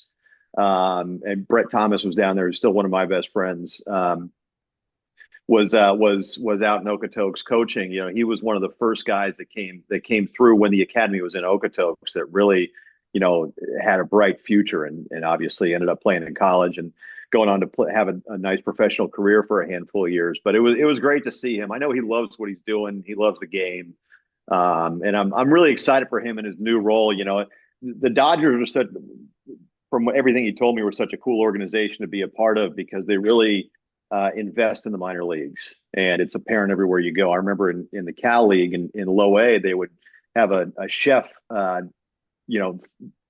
S3: and Brett Thomas was down there, who's still one of my best friends, was out in Okotoks coaching. He was one of the first guys that came through when the academy was in Okotoks that really had a bright future, and obviously ended up playing in college and going on to have a nice professional career for a handful of years. But it was great to see him. I know he loves what he's doing. He loves the game. And I'm really excited for him in his new role. The Dodgers are from everything he told me, were such a cool organization to be a part of, because they really invest in the minor leagues, and it's apparent everywhere you go. I remember in the Cal League in Low A, they would have a chef,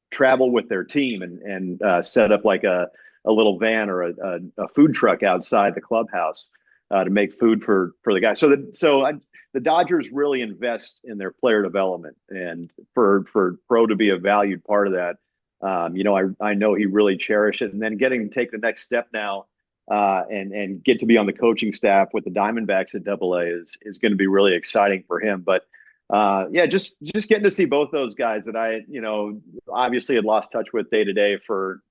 S3: travel with their team and set up like a little van or a food truck outside the clubhouse to make food for the guys. The Dodgers really invest in their player development, and for Pro to be a valued part of that, I know he really cherished it. And then getting to take the next step now, and get to be on the coaching staff with the Diamondbacks at Double-A is going to be really exciting for him. But just getting to see both those guys that I, obviously had lost touch with day to day for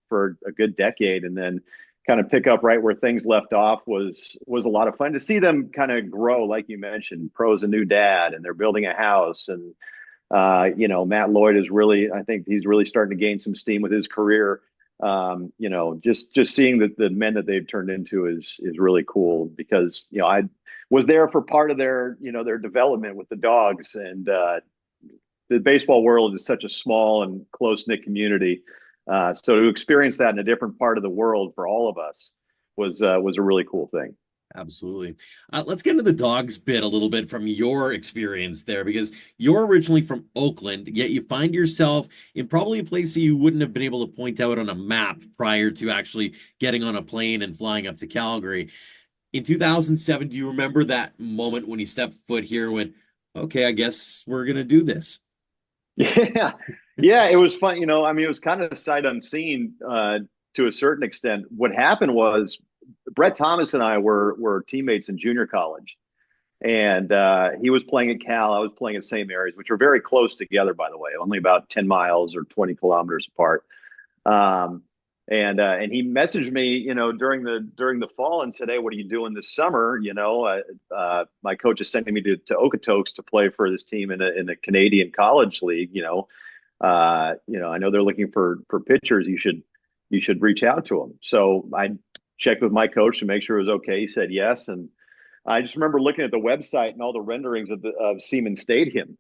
S3: a good decade, and then kind of pick up right where things left off was a lot of fun to see them kind of grow. Like you mentioned, Pro's a new dad, and they're building a house, and Matt Lloyd is really, I think he's really starting to gain some steam with his career. Just seeing the men that they've turned into is really cool, because I was there for part of their their development with the Dogs, and the baseball world is such a small and close-knit community. So to experience that in a different part of the world for all of us was a really cool thing.
S2: Absolutely. Let's get into the Dogs bit a little bit from your experience there, because you're originally from Oakland, yet you find yourself in probably a place that you wouldn't have been able to point out on a map prior to actually getting on a plane and flying up to Calgary. In 2007, do you remember that moment when you stepped foot here and went, okay, I guess we're going to do this?
S3: Yeah, it was fun. It was kind of sight unseen to a certain extent. What happened was Brett Thomas and I were teammates in junior college, and he was playing at Cal. I was playing at St. Mary's, which are very close together, by the way, only about 10 miles or 20 kilometers apart. And he messaged me, during the fall and said, "Hey, what are you doing this summer? My coach is sending me to Okotoks to play for this team in a Canadian college league. I know they're looking for pitchers. You should reach out to them." So I checked with my coach to make sure it was okay. He said yes, and I just remember looking at the website and all the renderings of Seaman Stadium,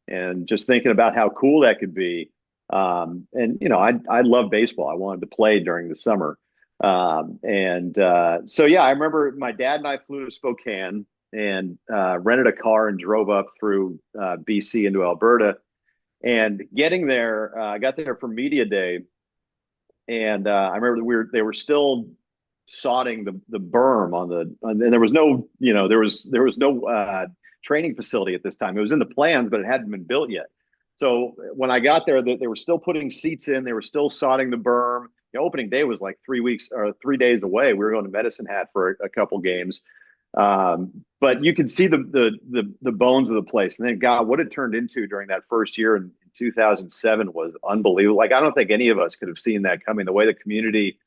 S3: and just thinking about how cool that could be. I love baseball. I wanted to play during the summer. So yeah, I remember my dad and I flew to Spokane and rented a car and drove up through BC into Alberta. And getting there, I got there for media day, and I remember they were still sodding the berm and there was no training facility at this time. It was in the plans, but it hadn't been built yet. So when I got there, they were still putting seats in. They were still sodding the berm. The opening day was like 3 days away. We were going to Medicine Hat for a couple games. But you could see the bones of the place. And then, God, what it turned into during that first year in 2007 was unbelievable. Like, I don't think any of us could have seen that coming. The way the community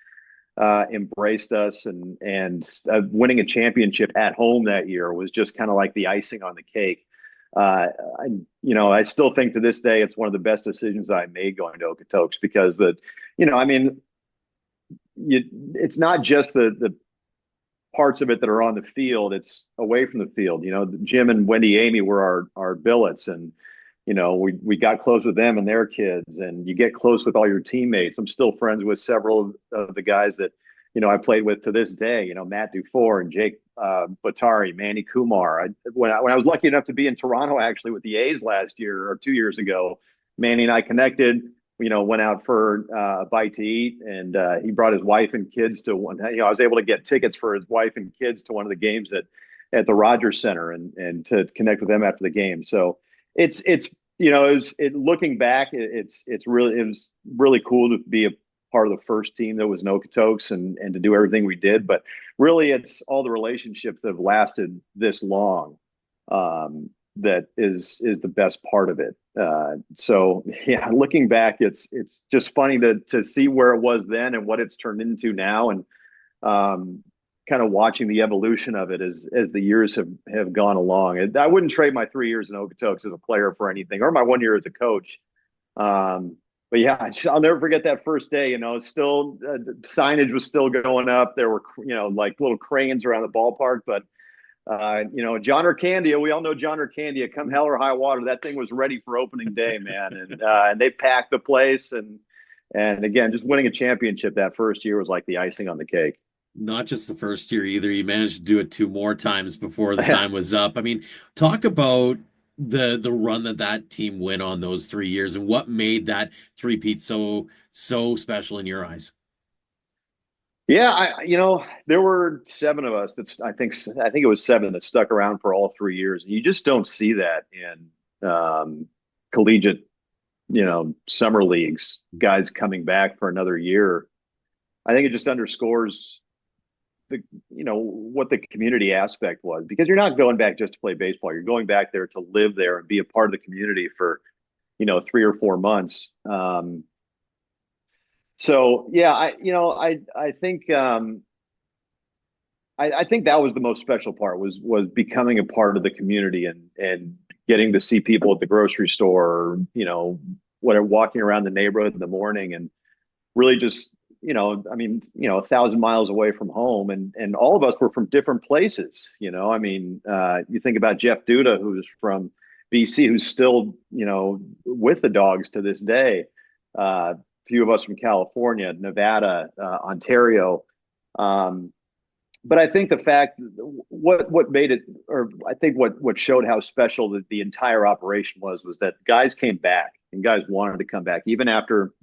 S3: embraced us, and winning a championship at home that year was just kind of like the icing on the cake. I still think to this day it's one of the best decisions I made going to Okotoks, because it's not just the parts of it that are on the field, it's away from the field. Jim and Wendy Amy were our billets, and we got close with them and their kids, and you get close with all your teammates. I'm still friends with several of the guys that I played with to this day. Matt Dufour and Jake Batari, Manny Kumar. When I was lucky enough to be in Toronto actually with the A's last year or 2 years ago, Manny and I connected. Went out for a bite to eat, and he brought his wife and kids to one. I was able to get tickets for his wife and kids to one of the games at the Rogers Center, and to connect with them after the game. So looking back, it was really cool to be a part of the first team that was in Okotoks, and to do everything we did. But really, it's all the relationships that have lasted this long that is the best part of it. So yeah, looking back, it's just funny to see where it was then and what it's turned into now, and kind of watching the evolution of it as the years have gone along. I wouldn't trade my 3 years in Okotoks as a player for anything, or my 1 year as a coach. But yeah, I'll never forget that first day. Still signage was still going up. There were like little cranes around the ballpark, but John Urcandia, we all know John Urcandia. Come hell or high water, that thing was ready for opening day, man. And they packed the place, and again, just winning a championship that first year was like the icing on the cake.
S2: Not just the first year either. You managed to do it 2 more times before the time was up. I mean, talk about the run that team went on those 3 years, and what made that three-peat so special in your eyes.
S3: Yeah, there were 7 of us I think it was 7 that stuck around for all 3 years. And you just don't see that in collegiate, summer leagues, guys coming back for another year. I think it just underscores what the community aspect was, because you're not going back just to play baseball. You're going back there to live there and be a part of the community for, 3 or 4 months. So yeah, I think I think that was the most special part, was becoming a part of the community, and getting to see people at the grocery store, or, walking around the neighborhood in the morning, and really just, 1,000 miles away from home, and all of us were from different places. You think about Jeff Duda, who's from BC, who's still, with the Dogs to this day. Few of us from California, Nevada, Ontario. But I think the fact, what made it, or I think what showed how special the entire operation was that guys came back, and guys wanted to come back even after.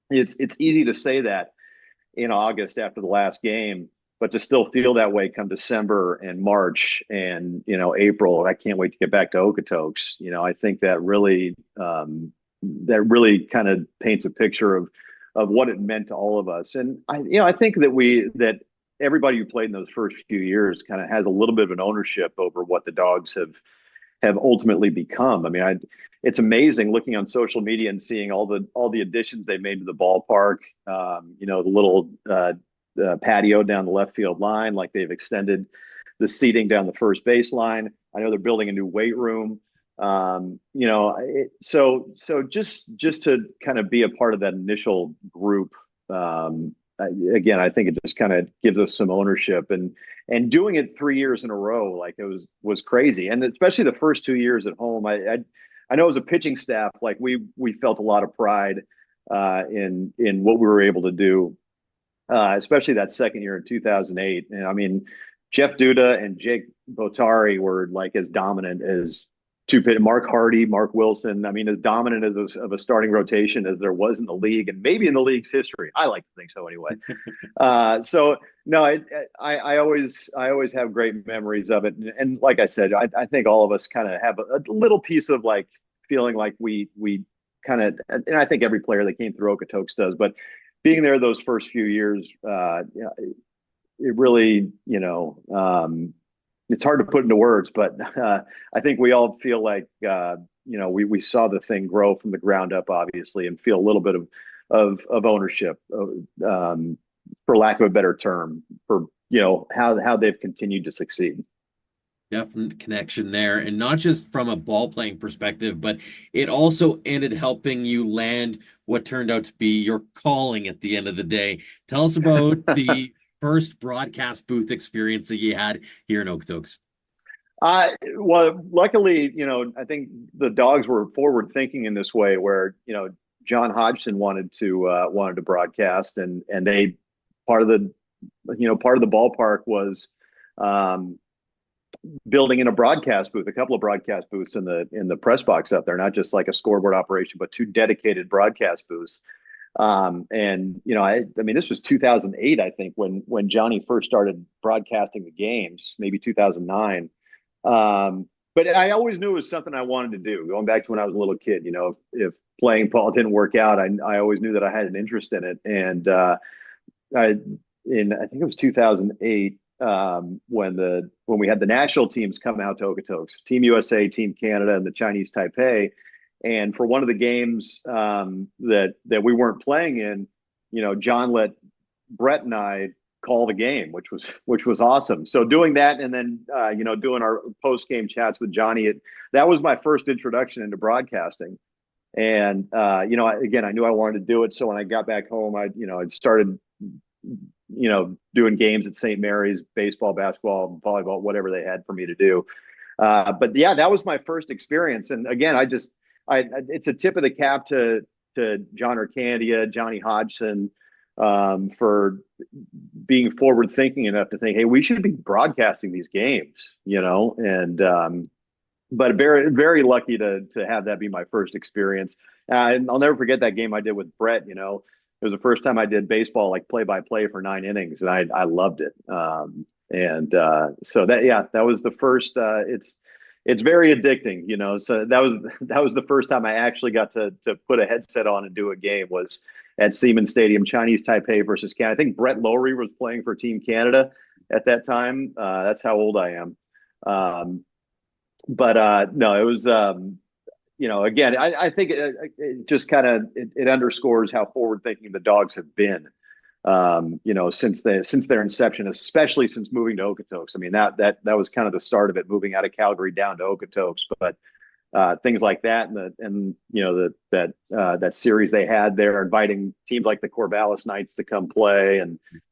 S3: It's easy to say that in August after the last game, but to still feel that way come December and March and April. I can't wait to get back to Okotoks. I think that really kind of paints a picture of what it meant to all of us. And I think that everybody who played in those first few years kind of has a little bit of an ownership over what the Dogs have ultimately become. I mean, it's amazing looking on social media and seeing all the additions they made to the ballpark. The little patio down the left field line, like they've extended the seating down the first base line. I know they're building a new weight room. So just to kind of be a part of that initial group. Again, I think it just kind of gives us some ownership, and doing it 3 years in a row, like it was crazy. And especially the first 2 years at home, I know as a pitching staff, like we felt a lot of pride in what we were able to do, especially that second year in 2008. And I mean, Jeff Duda and Jake Botari were like as dominant as Mark Hardy, Mark Wilson. I mean, as dominant as of a starting rotation as there was in the league, and maybe in the league's history. I like to think so anyway. So no, I always have great memories of it. And like I said, I think all of us kind of have a little piece of like feeling like we kind of, and I think every player that came through Okotoks does, but being there those first few years, it really, it's hard to put into words, but I think we all feel like, we saw the thing grow from the ground up, obviously, and feel a little bit of ownership, for lack of a better term, for, how they've continued to succeed.
S2: Definite connection there, and not just from a ball playing perspective, but it also ended helping you land what turned out to be your calling at the end of the day. Tell us about the first broadcast booth experience that you had here in Okotoks.
S3: Well, luckily, I think the Dogs were forward thinking in this way, where John Hodgson wanted to broadcast, and they part of the ballpark was building in a broadcast booth, a couple of broadcast booths in the press box up there, not just like a scoreboard operation, but 2 dedicated broadcast booths. I mean, this was 2008, I think, when Johnny first started broadcasting the games, maybe 2009. But I always knew it was something I wanted to do, going back to when I was a little kid. If playing ball didn't work out, I always knew that I had an interest in it. And I think it was 2008, when we had the national teams come out to Okotoks, Team USA, Team Canada, and the Chinese Taipei. And for one of the games that we weren't playing in, John let Brett and I call the game, which was awesome. So doing that, and then doing our post game chats with Johnny, that was my first introduction into broadcasting. And again, I knew I wanted to do it. So when I got back home, I started doing games at St. Mary's, baseball, basketball, volleyball, whatever they had for me to do. But yeah, that was my first experience. And again, it's a tip of the cap to John Arcandia, Johnny Hodgson, for being forward thinking enough to think, hey, we should be broadcasting these games, and but very, very lucky to have that be my first experience. And I'll never forget that game I did with Brett. It was the first time I did baseball, like play by play for 9 innings, and I loved it. So that was the first. It's very addicting, So that was the first time I actually got to put a headset on and do a game, was at Siemens Stadium, Chinese Taipei versus Canada. I think Brett Lowry was playing for Team Canada at that time. That's how old I am. No, it was. Again, I think it just kind of it underscores how forward thinking the Dogs have been. Since their inception, especially since moving to Okotoks. I mean, that was kind of the start of it, moving out of Calgary down to Okotoks. But things like that, and that series they had there, inviting teams like the Corvallis Knights to come play,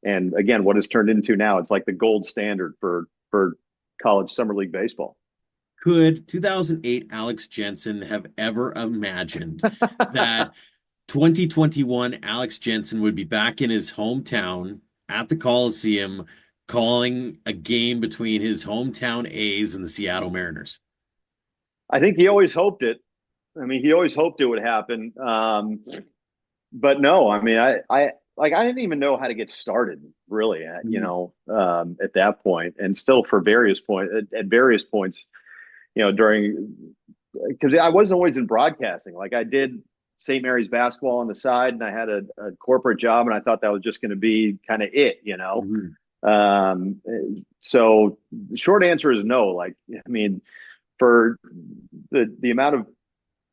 S3: and again, what has turned into now, it's like the gold standard for college summer league baseball.
S2: Could 2008 Alex Jensen have ever imagined that 2021 Alex Jensen would be back in his hometown at the Coliseum calling a game between his hometown A's and the Seattle Mariners?
S3: I think he always hoped it. I mean, he always hoped it would happen. But no, I mean, I didn't even know how to get started, really, at that point. And still at various points, because I wasn't always in broadcasting. Like, I did St. Mary's basketball on the side, and I had a corporate job, and I thought that was just going to be kind of it, So the short answer is no. Like, I mean, for the amount of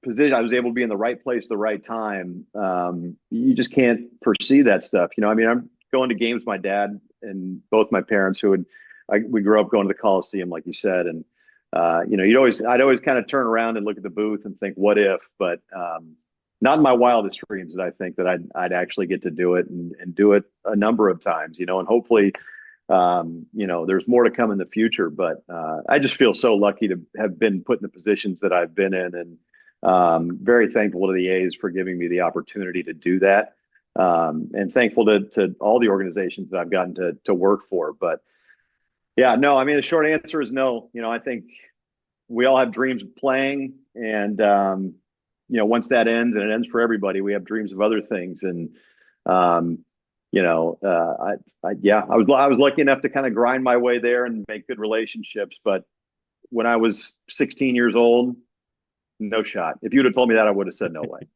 S3: position. I was able to be in the right place at the right time. You just can't foresee that stuff. I mean, I'm going to games with my dad and both my parents we grew up going to the Coliseum, like you said. And, I'd always kind of turn around and look at the booth and think, what if, but, not in my wildest dreams that I think that I'd actually get to do it and do it a number of times, and hopefully, there's more to come in the future, but I just feel so lucky to have been put in the positions that I've been in, and very thankful to the A's for giving me the opportunity to do that, and thankful to all the organizations that I've gotten to work for. But yeah, no, I mean, the short answer is no. I think we all have dreams of playing, and once that ends, and it ends for everybody, we have dreams of other things. And I was lucky enough to kind of grind my way there and make good relationships. But when I was 16 years old, no shot. If you'd have told me that, I would have said no way.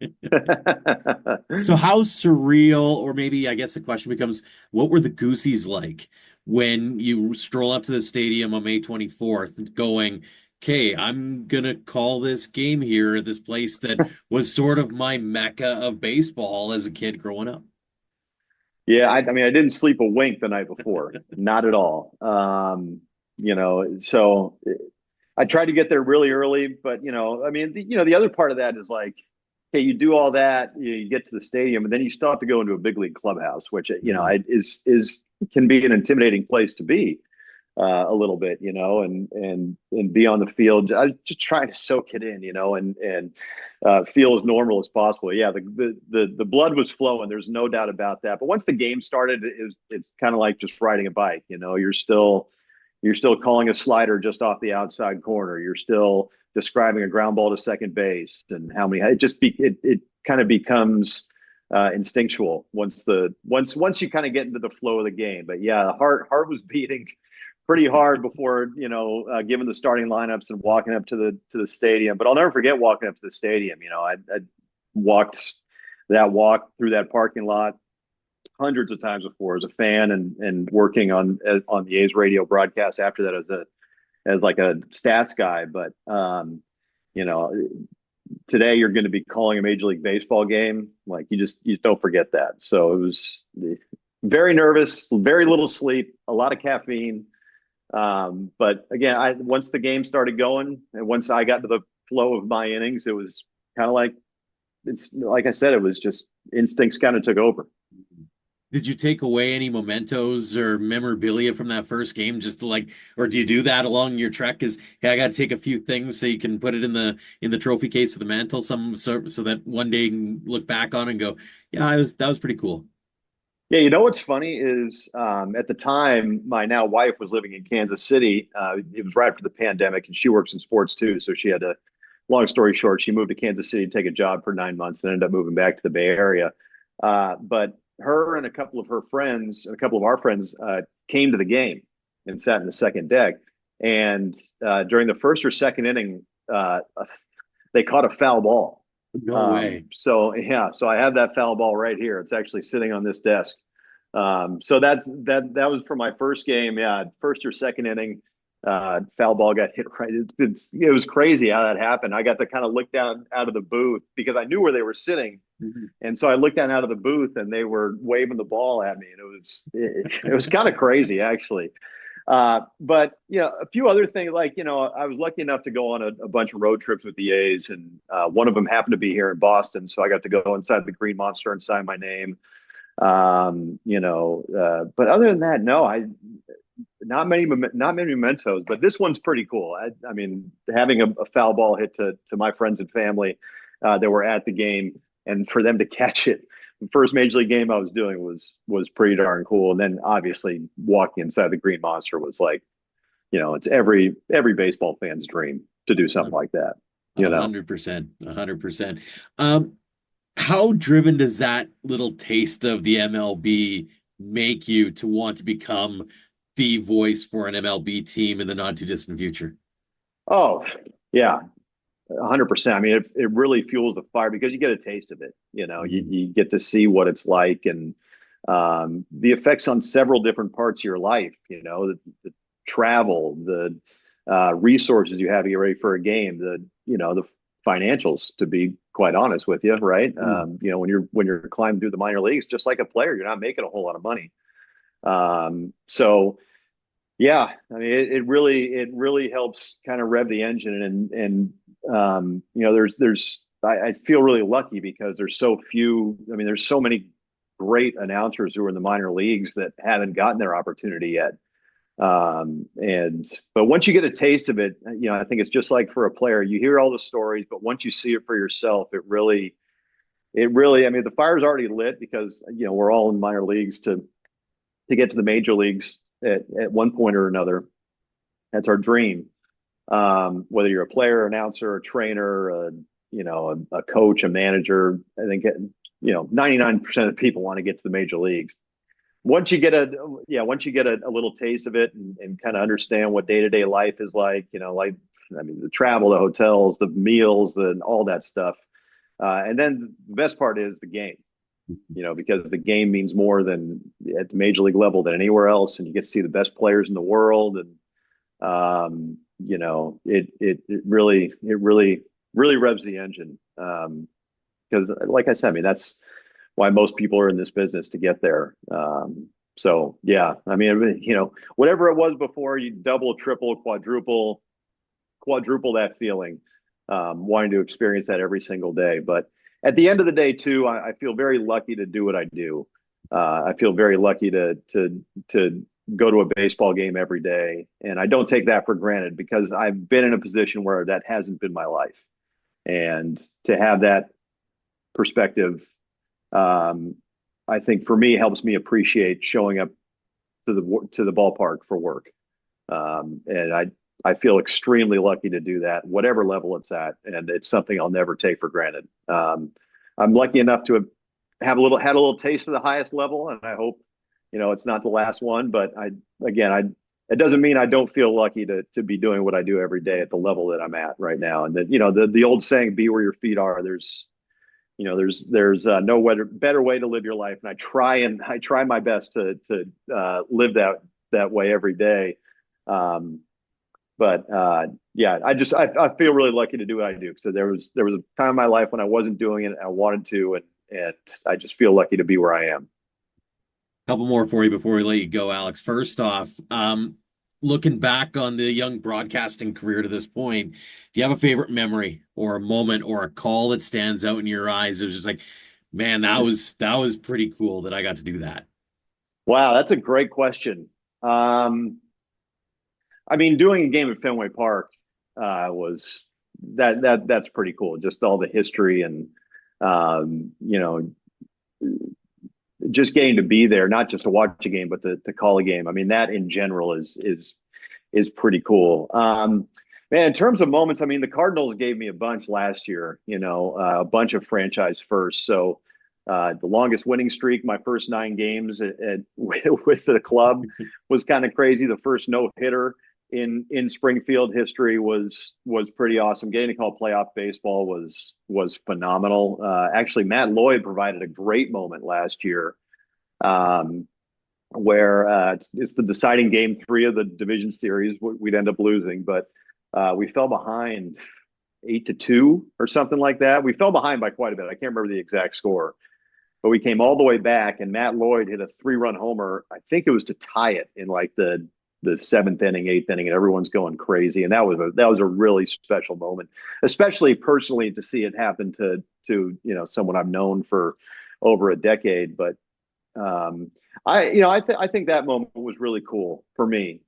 S4: So how surreal, or maybe I guess the question becomes, what were the Goosies like when you stroll up to the stadium on May 24th going, okay, I'm going to call this game here at this place that was sort of my mecca of baseball as a kid growing up?
S3: Yeah, I mean, I didn't sleep a wink the night before, not at all. So I tried to get there really early, but I mean, the other part of that is like, okay, you do all that, you get to the stadium, and then you still have to go into a big league clubhouse, which is can be an intimidating place to be. A little bit, and be on the field. I was just trying to soak it in, and feel as normal as possible. Yeah, the blood was flowing. There's no doubt about that. But once the game started, it's kind of like just riding a bike. You're still calling a slider just off the outside corner. You're still describing a ground ball to second base and how many. It kind of becomes instinctual once you kind of get into the flow of the game. But yeah, the heart was beating pretty hard before, given the starting lineups and walking up to the stadium. But I'll never forget walking up to the stadium. I walked that walk through that parking lot hundreds of times before as a fan, and working on the A's radio broadcast after that as like a stats guy. But today you're going to be calling a Major League Baseball game. Like you don't forget that. So it was very nervous, very little sleep, a lot of caffeine. But again, once the game started going, and once I got to the flow of my innings, it was kind of like I said, it was just instincts kind of took over.
S4: Did you take away any mementos or memorabilia from that first game, just to or do you do that along your trek? Because I got to take a few things so you can put it in the trophy case of the mantle, so that one day you can look back on and go, yeah, that was pretty cool.
S3: Yeah, what's funny is at the time, my now wife was living in Kansas City. It was right after the pandemic, and she works in sports too. So she had long story short, she moved to Kansas City to take a job for 9 months and ended up moving back to the Bay Area. But her and a couple of her friends, and a couple of our friends came to the game and sat in the second deck. And during the first or second inning, they caught a foul ball.
S4: No way.
S3: So I have that foul ball right here. It's actually sitting on this desk. So that was for my first game. Yeah, first or second inning, foul ball got hit right. It was crazy how that happened. I got to kind of look down out of the booth because I knew where they were sitting, and so I looked down out of the booth and they were waving the ball at me, and it was kind of crazy actually. But a few other things, like I was lucky enough to go on a bunch of road trips with the A's, and one of them happened to be here in Boston, so I got to go inside the Green Monster and sign my name. But other than that, no, not many mementos. But this one's pretty cool. I mean, having a foul ball hit to my friends and family that were at the game, and for them to catch it. The first Major League game I was doing was pretty darn cool. And then obviously walking inside the Green Monster was like, it's every baseball fan's dream to do something like that.
S4: 100%. How driven does that little taste of the MLB make you to want to become the voice for an MLB team in the not too distant future? Oh,
S3: yeah. 100%. I mean, it really fuels the fire because you get a taste of it. You get to see what it's like, and the effects on several different parts of your life. The travel, the resources you have to get ready for a game, the financials, to be quite honest with you, right? You know, when you're climbing through the minor leagues, just like a player, you're not making a whole lot of money. So yeah, I mean, it really helps kind of rev the engine, and you know, I feel really lucky because there's so few. I mean, there's so many great announcers who are in the minor leagues that haven't gotten their opportunity yet. But once you get a taste of it, you know, I think it's just like for a player, you hear all the stories, but once you see it for yourself, it really, I mean, the fire's already lit because, you know, we're all in minor leagues to get to the major leagues at one point or another. That's our dream. Whether you're a player, announcer, a trainer, you know, a coach, a manager, I think, you know, 99% of people want to get to the major leagues. Once you get a little taste of it and kind of understand what day-to-day life is like, you know, like, I mean, the travel, the hotels, the meals, all that stuff. And then the best part is the game, you know, because the game means more than at the major league level than anywhere else. And you get to see the best players in the world. And, you know, it really revs the engine. Because like I said, I mean, that's why most people are in this business, to get there. So yeah, I mean, you know, whatever it was before, you double, triple, quadruple that feeling, wanting to experience that every single day. But at the end of the day too, I feel very lucky to do what I do. I feel very lucky to go to a baseball game every day. And I don't take that for granted because I've been in a position where that hasn't been my life. And to have that perspective, I think for me helps me appreciate showing up to the ballpark for work. And I feel extremely lucky to do that, whatever level it's at. And it's something I'll never take for granted. I'm lucky enough to had a little taste of the highest level, and I hope, you know, it's not the last one, but it doesn't mean I don't feel lucky to be doing what I do every day at the level that I'm at right now. And that, you know, the old saying, be where your feet are. There's no better way to live your life. And I try my best to live that way every day. But yeah, I feel really lucky to do what I do. So there was a time in my life when I wasn't doing it, and I wanted to, and I just feel lucky to be where I am.
S4: Couple more for you before we let you go, Alex. First off, looking back on the young broadcasting career to this point, do you have a favorite memory or a moment or a call that stands out in your eyes? It was just like, man, that was pretty cool that I got to do that.
S3: Wow, that's a great question. I mean, doing a game at Fenway Park was that's pretty cool. Just all the history and you know, just getting to be there, not just to watch a game, but to call a game. I mean, that in general is pretty cool. Man, in terms of moments, I mean, the Cardinals gave me a bunch last year, you know, a bunch of franchise firsts. So the longest winning streak, my first 9 games with the club was kind of crazy. The first no-hitter in Springfield history was pretty awesome. Getting to call playoff baseball was phenomenal. Actually, Matt Lloyd provided a great moment last year, where it's the deciding game 3 of the division series. We'd end up losing, but we fell behind 8-2 or something like that. We fell behind by quite a bit. I can't remember the exact score, but we came all the way back, and Matt Lloyd hit a 3-run homer. I think it was to tie it in like the 7th inning, 8th inning, and everyone's going crazy. And that was a really special moment, especially personally, to see it happen to you know, someone I've known for over a decade. But I think that moment was really cool for me,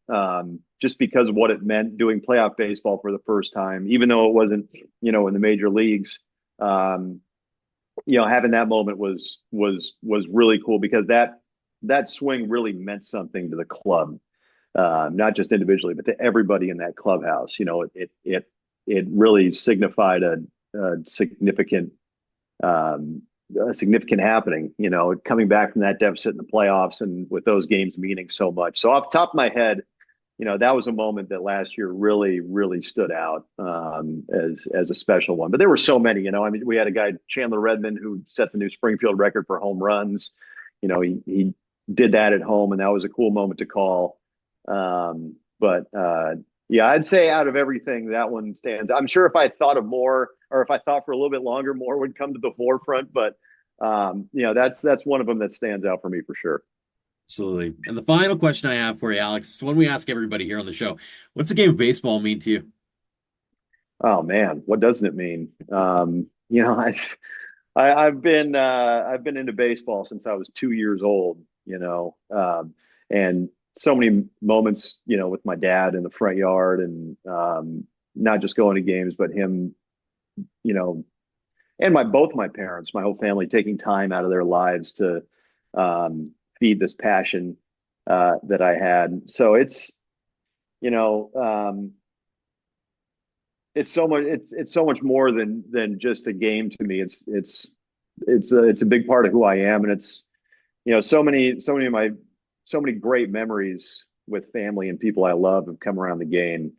S3: just because of what it meant doing playoff baseball for the first time, even though it wasn't, you know, in the major leagues. You know, having that moment was really cool because that swing really meant something to the club. Not just individually, but to everybody in that clubhouse. You know, it really signified a significant happening. You know, coming back from that deficit in the playoffs, and with those games meaning so much. So off the top of my head, you know, that was a moment that last year really stood out as a special one. But there were so many. You know, I mean, we had a guy, Chandler Redmond, who set the new Springfield record for home runs. You know, he did that at home, and that was a cool moment to call. But yeah, I'd say out of everything, that one stands. I'm sure if I thought of more, or if I thought for a little bit longer, more would come to the forefront. But that's one of them that stands out for me for sure.
S4: Absolutely. And the final question I have for you, Alex, is one we ask everybody here on the show. What's the game of baseball mean to you?
S3: Oh man, what doesn't it mean? I've been into baseball since I was 2 years old, and so many moments, with my dad in the front yard, and not just going to games, but him, and both my parents, my whole family taking time out of their lives to feed this passion that I had. So it's so much. It's so much more than just a game to me. It's a big part of who I am, and it's so many great memories with family and people I love have come around the game.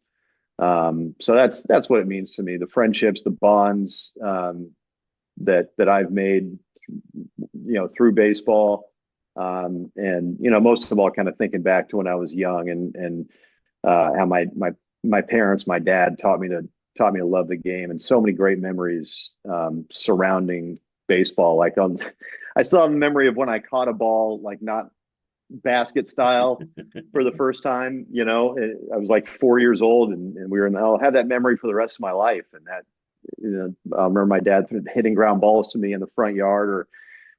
S3: So that's what it means to me. The friendships, the bonds that I've made, through baseball, and most of all, kind of thinking back to when I was young and how my parents, my dad taught me to love the game, and so many great memories surrounding baseball. Like I still have a memory of when I caught a ball, like not basket style for the first time. I was like 4 years old, and I'll have that memory for the rest of my life. And that, I remember my dad hitting ground balls to me in the front yard, or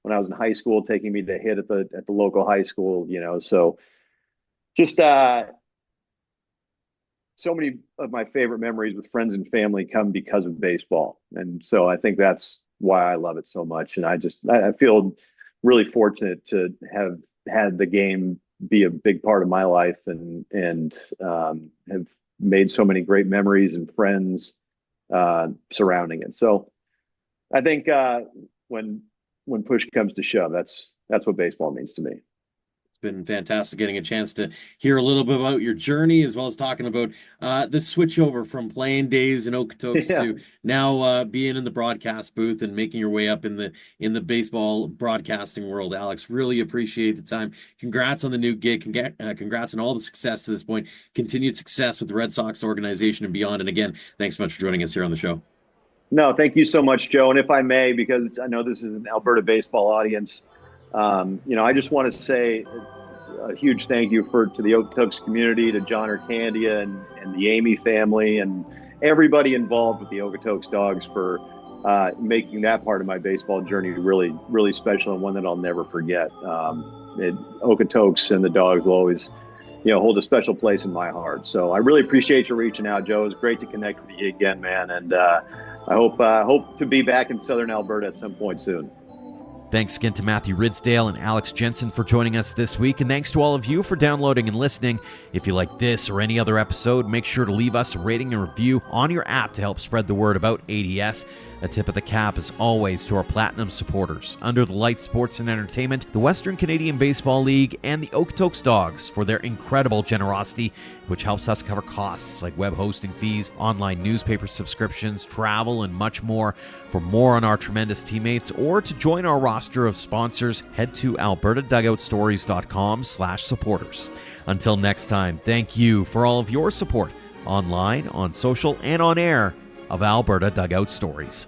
S3: when I was in high school, taking me to hit at the local high school. So just so many of my favorite memories with friends and family come because of baseball. And so I think that's why I love it so much. And I feel really fortunate to have had the game be a big part of my life, and have made so many great memories and friends surrounding it. So I think when push comes to shove, that's what baseball means to me.
S4: Been fantastic getting a chance to hear a little bit about your journey, as well as talking about the switch over from playing days in Okotoks to now being in the broadcast booth and making your way up in the baseball broadcasting world. Alex, really appreciate the time. Congrats on the new gig. Congrats on all the success to this point. Continued success with the Red Sox organization and beyond. And again, thanks so much for joining us here on the show.
S3: No, thank you so much, Joe. And if I may, because I know this is an Alberta baseball audience, I just want to say a huge thank you to the Okotoks community, to John Arcandia and the Amy family, and everybody involved with the Okotoks Dawgs for making that part of my baseball journey really, really special, and one that I'll never forget. Okotoks and the Dawgs will always, hold a special place in my heart. So I really appreciate you reaching out, Joe. It was great to connect with you again, man. And I hope to be back in Southern Alberta at some point soon.
S2: Thanks again to Matthew Ridsdale and Alex Jensen for joining us this week, and thanks to all of you for downloading and listening. If you like this or any other episode, make sure to leave us a rating and review on your app to help spread the word about ADS. A tip of the cap, as always, to our Platinum supporters, Under the Lights Sports and Entertainment, the Western Canadian Baseball League, and the Okotoks Dawgs for their incredible generosity, which helps us cover costs like web hosting fees, online newspaper subscriptions, travel, and much more. For more on our tremendous teammates, or to join our roster of sponsors, head to albertadugoutstories.com/supporters. Until next time, thank you for all of your support online, on social, and on air of Alberta Dugout Stories.